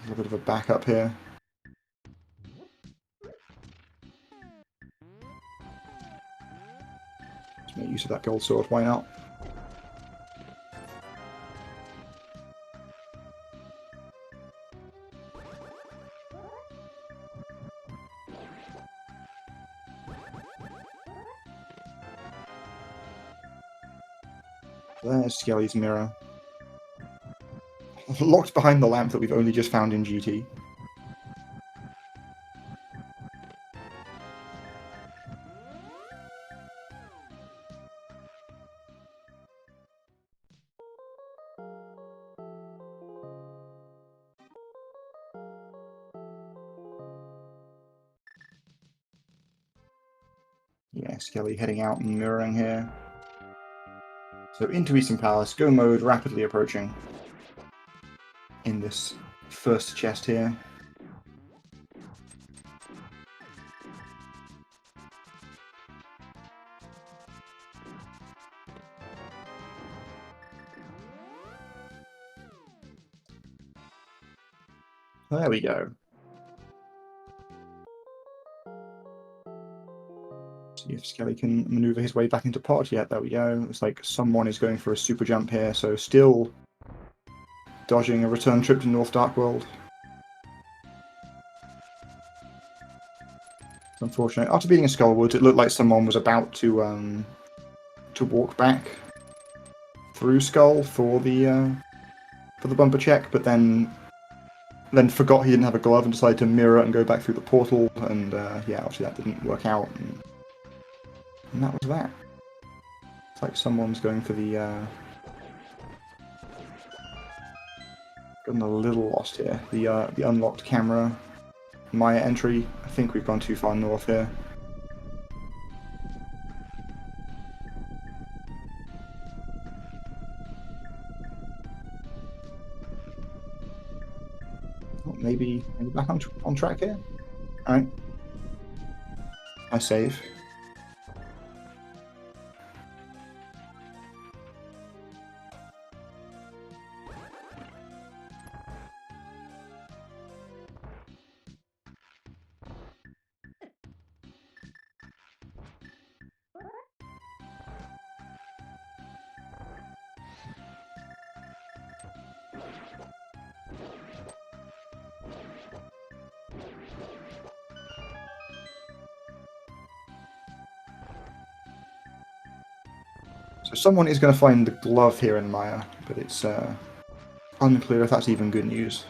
little bit of a backup here. Let's make use of that gold sword, why not? There's Skele's mirror. Locked behind the lamp that we've only just found in GT. Yeah, Skele heading out and mirroring here. So into Eastern Palace, go mode rapidly approaching in this first chest here. There we go. See if Skele can maneuver his way back into pod yet. There we go. It's like someone is going for a super jump here, so still dodging a return trip to North Dark World. It's unfortunate. After beating a Skullwood, it looked like someone was about to walk back through Skull for the bumper check, but then forgot he didn't have a glove and decided to mirror and go back through the portal, and yeah, obviously that didn't work out, and that was that. It's like someone's going for the gotten a little lost here. The unlocked camera Maya entry. I think we've gone too far north here. Oh, maybe back on track here. All right. I save. So someone is going to find the glove here in Maya, but it's unclear if that's even good news.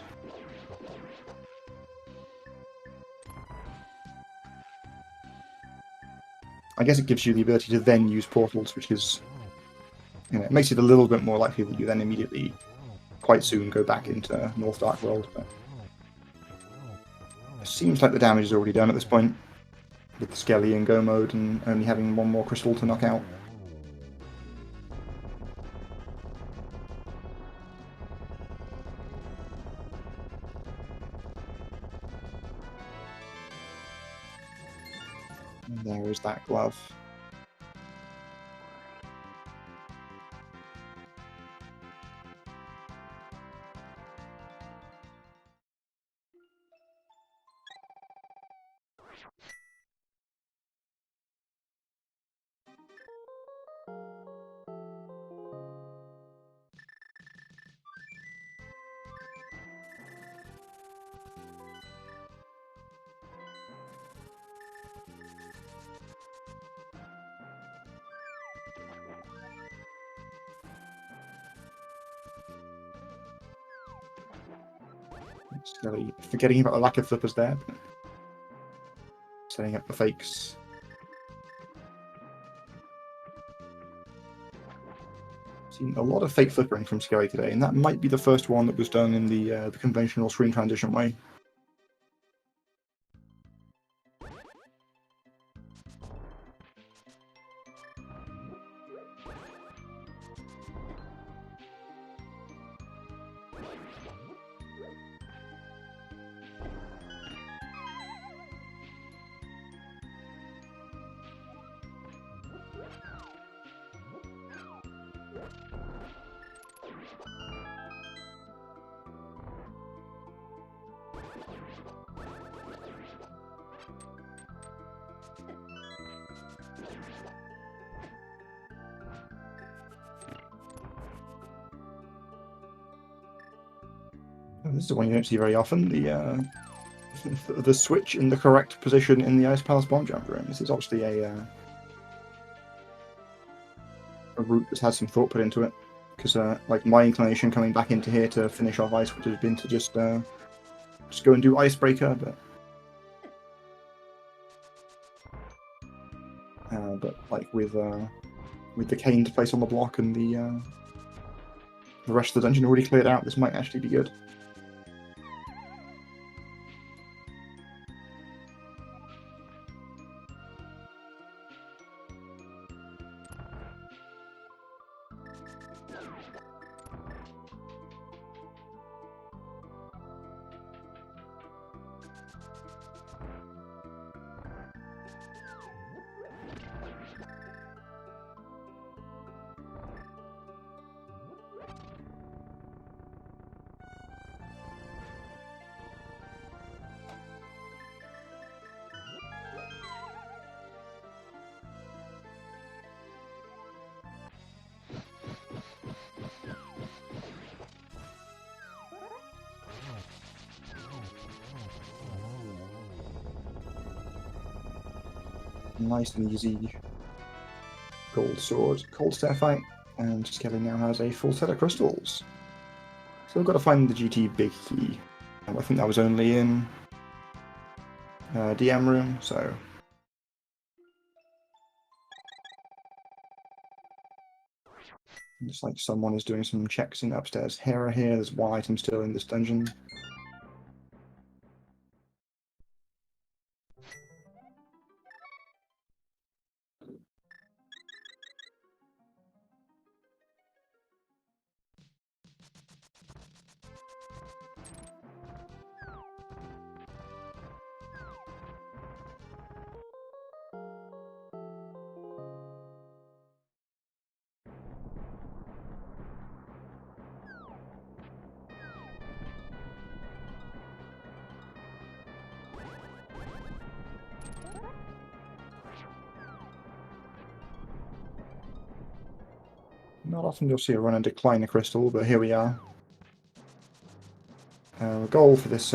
I guess it gives you the ability to then use portals, which is, it makes it a little bit more likely that you then immediately, quite soon, go back into North Dark World. But it seems like the damage is already done at this point, with Skele in go mode and only having one more crystal to knock out. And there is that glove. Skele forgetting about the lack of flippers there, but setting up the fakes. Seen a lot of fake flippering from Skele today, and that might be the first one that was done in the conventional screen transition way. This is the one you don't see very often, the switch in the correct position in the Ice Palace bomb jump room. This is obviously a route that's had some thought put into it, because like my inclination coming back into here to finish off Ice would have been to just go and do Icebreaker, but like with the cane to place on the block and the rest of the dungeon already cleared out, this might actually be good. Nice and easy gold sword, cold stair fight, and Skele now has a full set of crystals. So we've got to find the GT big key. I think that was only in DM room, so just like someone is doing some checks in the upstairs here. There's one item still in this dungeon. Not often you'll see a run and decline a crystal, but here we are. The goal for this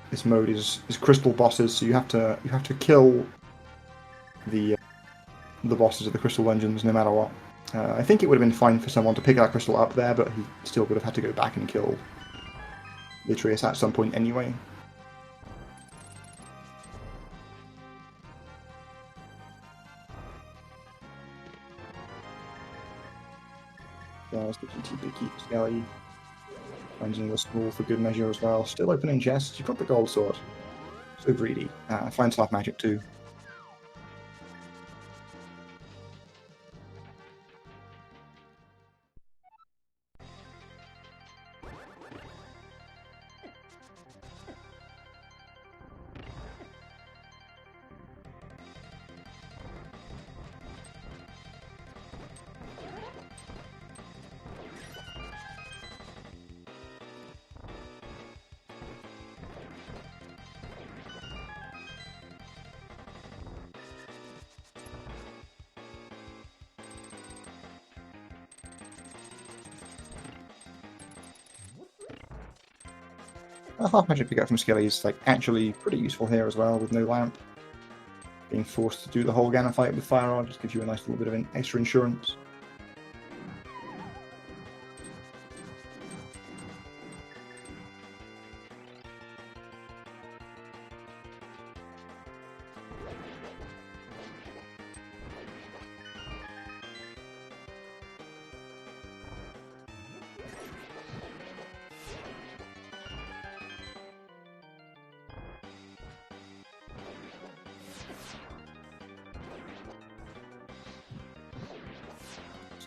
this mode is crystal bosses, so you have to kill the bosses of the crystal dungeons no matter what. I think it would have been fine for someone to pick that crystal up there, but he still would have had to go back and kill Atreus at some point anyway. There's the GT big key for Skele. Finds another school for good measure as well. Still opening chests. You've got the gold sword. So greedy. Find Slav magic too. Half magic pick up from Skele is like actually pretty useful here as well with no lamp. Being forced to do the whole Ganon fight with Fire Rod just gives you a nice little bit of an extra insurance.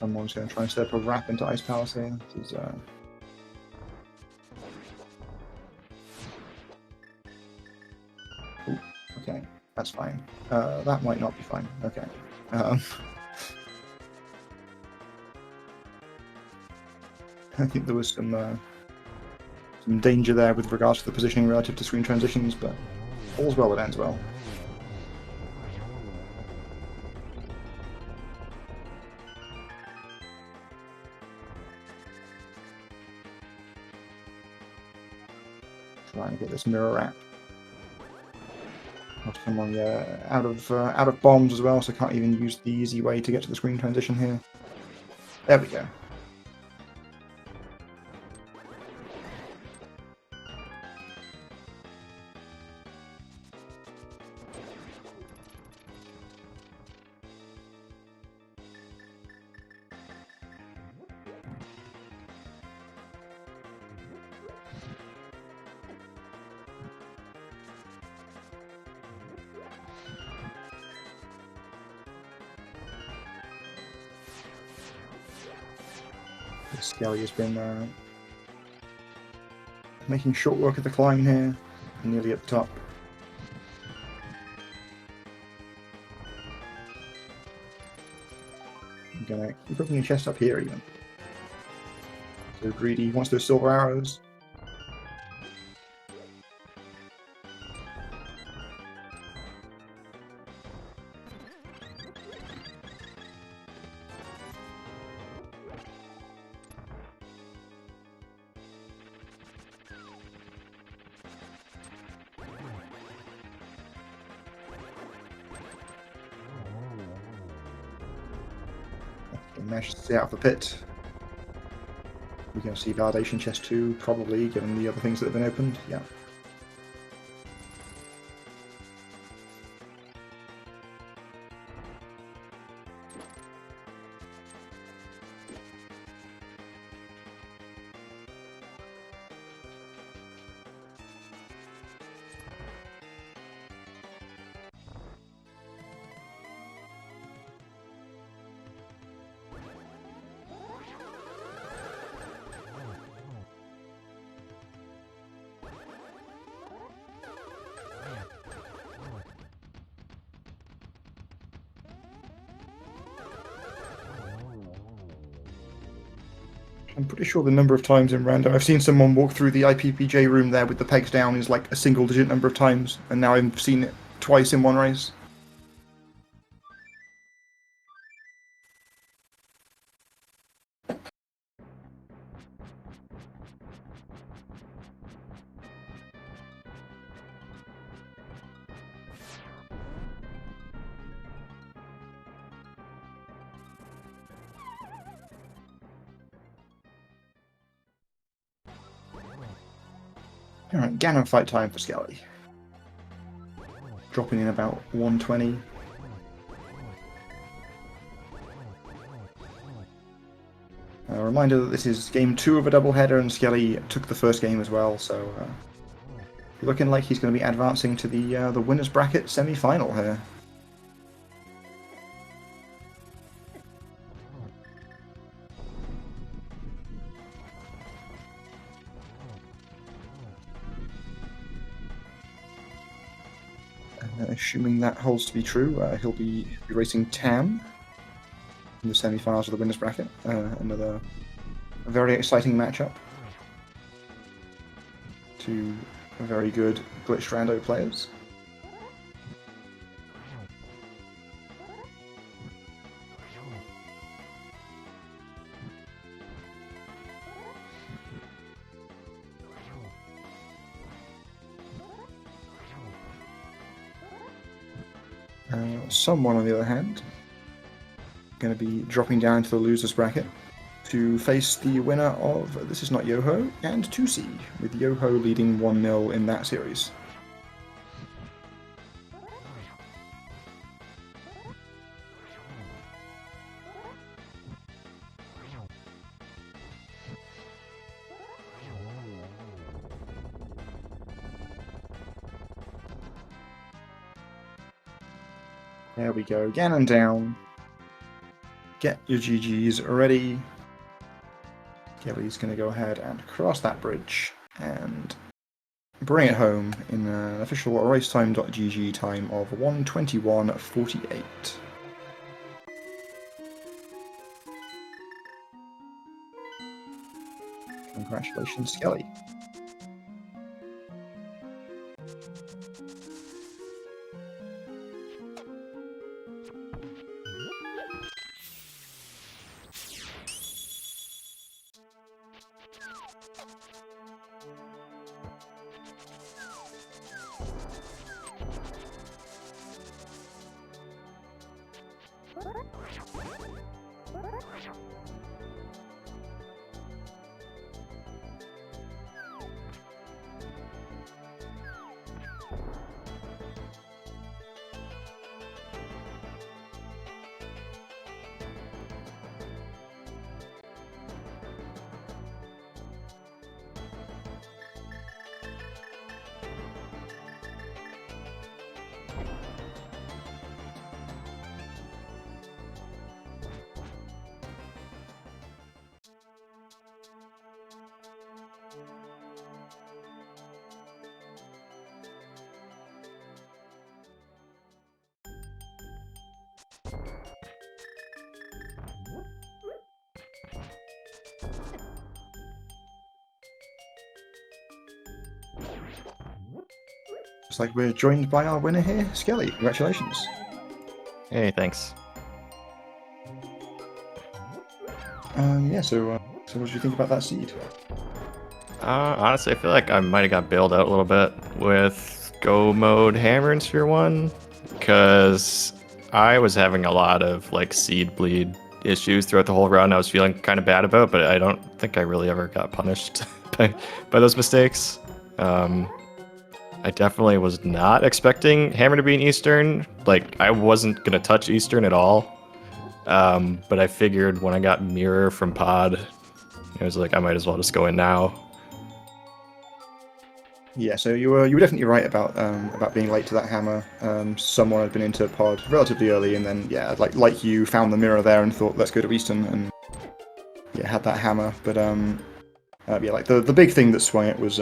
Someone's going to try and set up a wrap into Ice Palace here. This is, Ooh, okay, that's fine. That might not be fine. Okay. I think there was some danger there with regards to the positioning relative to screen transitions, but all's well that ends well. Trying to get this mirror wrap. Oh, come on, yeah, out of bombs as well, so I can't even use the easy way to get to the screen transition here. There we go. Skele has been making short work of the climb here, nearly at the top. I'm gonna keep opening your chest up here even. So greedy, he wants those silver arrows. Managed to stay out of the pit. We're going to see validation chest 2, probably, given the other things that have been opened. Yeah. I'm pretty sure the number of times in random I've seen someone walk through the IPPJ room there with the pegs down is like a single digit number of times, and now I've seen it twice in one race. Alright, Ganon fight time for Skele. Dropping in about 120. A reminder that this is game 2 of a doubleheader, and Skele took the first game as well, so looking like he's going to be advancing to the winners bracket semi-final here. Assuming that holds to be true, he'll be racing Tam in the semi-finals of the winners bracket. Another very exciting matchup. Two very good glitched rando players. Someone, on the other hand, going to be dropping down into the losers bracket to face the winner of This Is Not Yoho and 2C, with Yoho leading 1-0 in that series. There we go, Ganon down. get your GGs ready. Skele's going to go ahead and cross that bridge and bring it home in an official racetime.gg time of 1:21:48. Congratulations, Skele. Looks like we're joined by our winner here, Skele. Congratulations. Hey, thanks. Yeah, so what did you think about that seed? Honestly, I feel like I might have got bailed out a little bit with Go Mode Hammer in Sphere 1, because I was having a lot of like seed bleed issues throughout the whole run. I was feeling kind of bad about, but I don't think I really ever got punished by those mistakes. I definitely was not expecting Hammer to be an Eastern. Like, I wasn't going to touch Eastern at all. But I figured when I got Mirror from Pod, I was like, I might as well just go in now. Yeah, so you were definitely right about being late to that hammer. Someone had been into Pod relatively early, and then yeah, like you found the mirror there and thought, let's go to Eastern, and yeah, had that hammer. But yeah, like the big thing that swung it was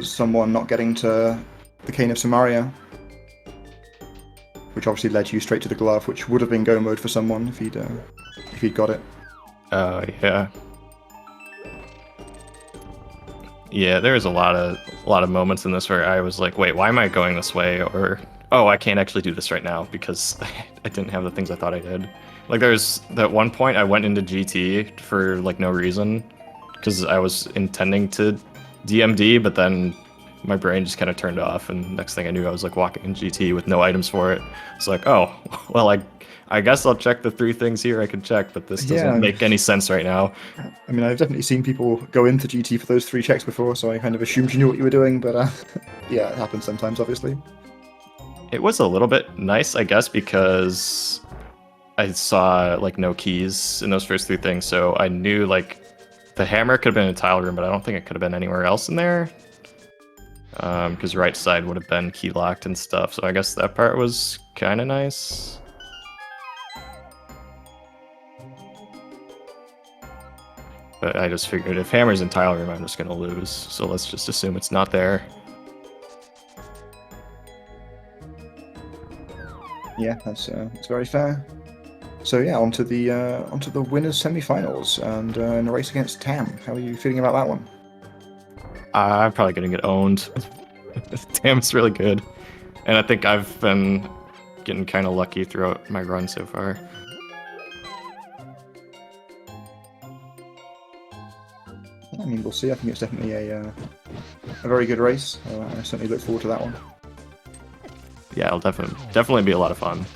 someone not getting to the Cane of Samaria, which obviously led you straight to the glove, which would have been go mode for someone if he'd got it. Yeah. Yeah, there was a lot of moments in this where I was like, wait, why am I going this way? Or, oh, I can't actually do this right now because I didn't have the things I thought I did. Like, there's that one point I went into GT for like no reason because I was intending to DMD, but then my brain just kind of turned off, and next thing I knew, I was like walking in GT with no items for it. It's like, oh, well, I guess I'll check the 3 things here I can check, but this doesn't make any sense right now. I mean, I've definitely seen people go into GT for those 3 checks before, so I kind of assumed you knew what you were doing, but yeah, it happens sometimes, obviously. It was a little bit nice, I guess, because I saw like no keys in those first 3 things, so I knew like the hammer could have been in a tile room, but I don't think it could have been anywhere else in there. Because right side would have been key locked and stuff, so I guess that part was kind of nice. But I just figured if hammer's in tile room, I'm just gonna lose, so let's just assume it's not there. Yeah, that's very fair. So yeah, onto the winners semi-finals and in a race against Tam. How are you feeling about that one? I'm probably gonna get owned. Damn, it's really good. And I think I've been getting kind of lucky throughout my run so far. I mean, we'll see. I think it's definitely a very good race. I certainly look forward to that one. Yeah, it'll definitely be a lot of fun.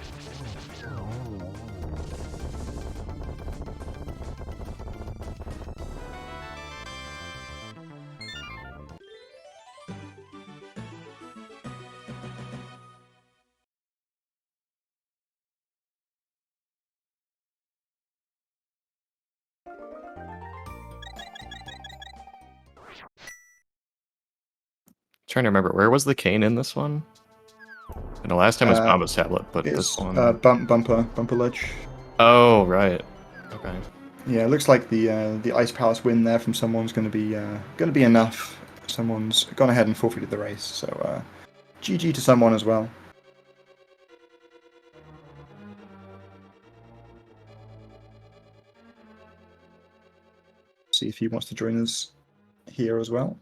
Trying to remember, where was the cane in this one? And the last time was Mambo's tablet, but this one... bumper ledge. Oh, right. Okay. Yeah, it looks like the Ice Palace win there from someone's going to be enough. Someone's gone ahead and forfeited the race, so GG to someone as well. See if he wants to join us here as well.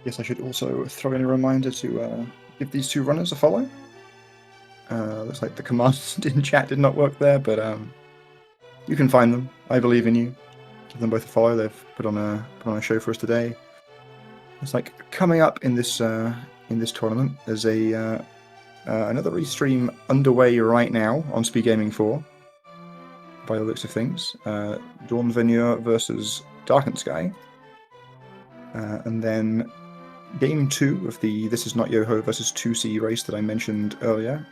Yes, I should also throw in a reminder to give these two runners a follow. Looks like the command in chat did not work there, but you can find them. I believe in you. Give them both a follow. They've put on a show for us today. It's like coming up in this tournament. There's another restream underway right now on SpeedGaming 4. By the looks of things, Dawn Venure versus Darkened Sky, and then Game 2 of the This Is Not Yoho versus 2C race that I mentioned earlier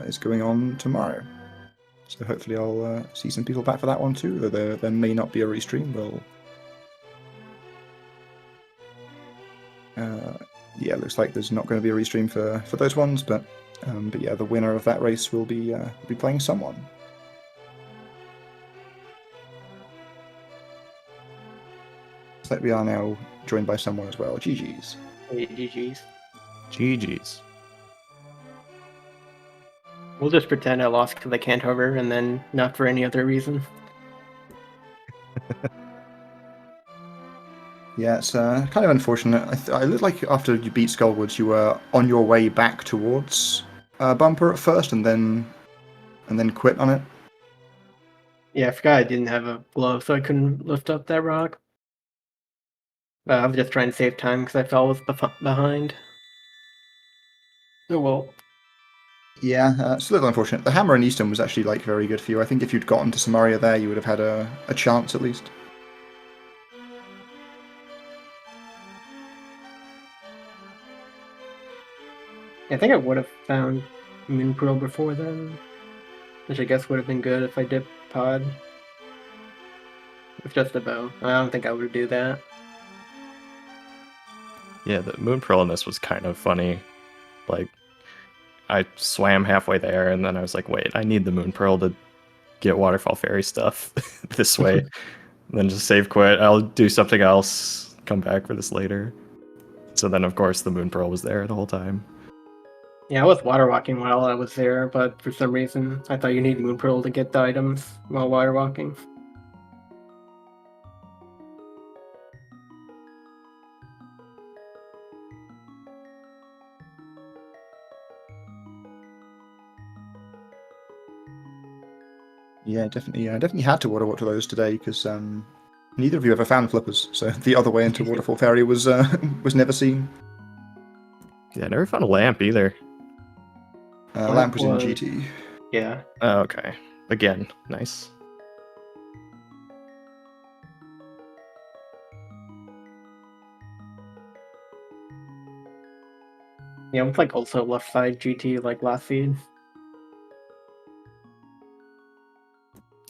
is going on tomorrow. So hopefully I'll see some people back for that one too, though there may not be a restream. Yeah, it looks like there's not going to be a restream for those ones, but yeah, the winner of that race will be playing someone. Looks like we are now joined by someone as well. GG's. Hey, GG's. GG's. We'll just pretend I lost because I can't hover, and then not for any other reason. Yeah, it's kind of unfortunate. I looked like after you beat Skullwoods, you were on your way back towards Bumper at first, and then quit on it. Yeah, I forgot I didn't have a glove, so I couldn't lift up that rock. I was just trying to save time because I fell was behind. Oh well. Yeah, it's a little unfortunate. The hammer in Easton was actually like very good for you. I think if you'd gotten to Samaria there, you would have had a chance at least. I think I would have found Moon Pearl before then, which I guess would have been good if I did pod with just a bow. I don't think I would do that. Yeah, the Moon Pearl in this was kind of funny. Like, I swam halfway there, and then I was like, wait, I need the Moon Pearl to get Waterfall Fairy stuff this way. And then just save quit. I'll do something else, come back for this later. So then, of course, the Moon Pearl was there the whole time. Yeah, I was water walking while I was there, but for some reason I thought you need Moon Pearl to get the items while water walking. Yeah, definitely had to water walk to those today because neither of you ever found flippers, so the other way into Waterfall Fairy was never seen. Yeah, I never found a lamp either. Lamp was in GT. Yeah. Oh, okay. Again, nice. Yeah, it's like also left side GT like last seed.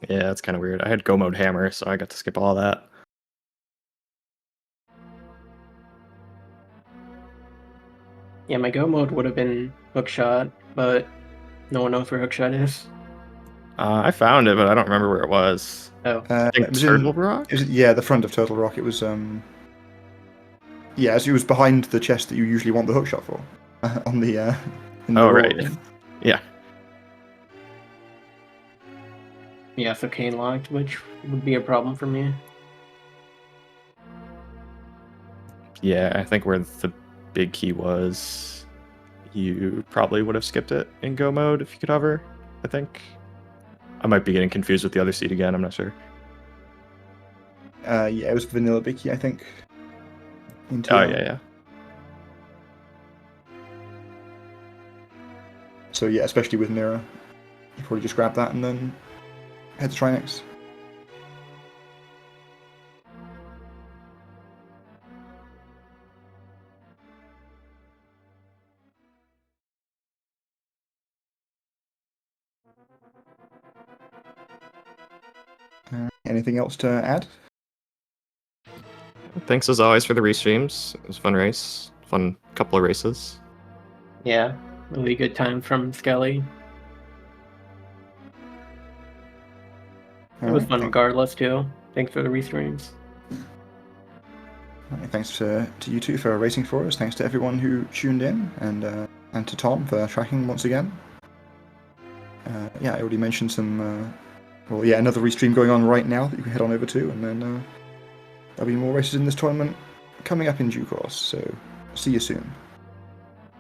Yeah, it's kind of weird. I had Go Mode Hammer, so I got to skip all that. Yeah, my go mode would have been Hookshot, but no one knows where Hookshot is. I found it, but I don't remember where it was. Oh. I think It was Turtle Rock? Yeah, the front of Turtle Rock. It was yeah, as it was behind the chest that you usually want the hookshot for on the in the Oh, raw right. room. Yeah. Yeah, so cane locked, which would be a problem for me. Yeah, I think where the big key was, you probably would have skipped it in go mode if you could hover, I think. I might be getting confused with the other seed again, I'm not sure. Yeah, it was vanilla Bicky, I think. In Oh, TL. yeah. So yeah, especially with Mirror, you probably just grab that and then head to Trinex. Anything else to add? Thanks as always for the restreams. It was a fun race. Fun couple of races. Yeah, really good time from Skele. It was fun regardless too. Thanks for the restreams. Thanks to you two for racing for us. Thanks to everyone who tuned in, and to Tom for tracking once again. Yeah, I already mentioned some. Well, yeah, another restream going on right now that you can head on over to, and then there'll be more races in this tournament coming up in due course. So, see you soon.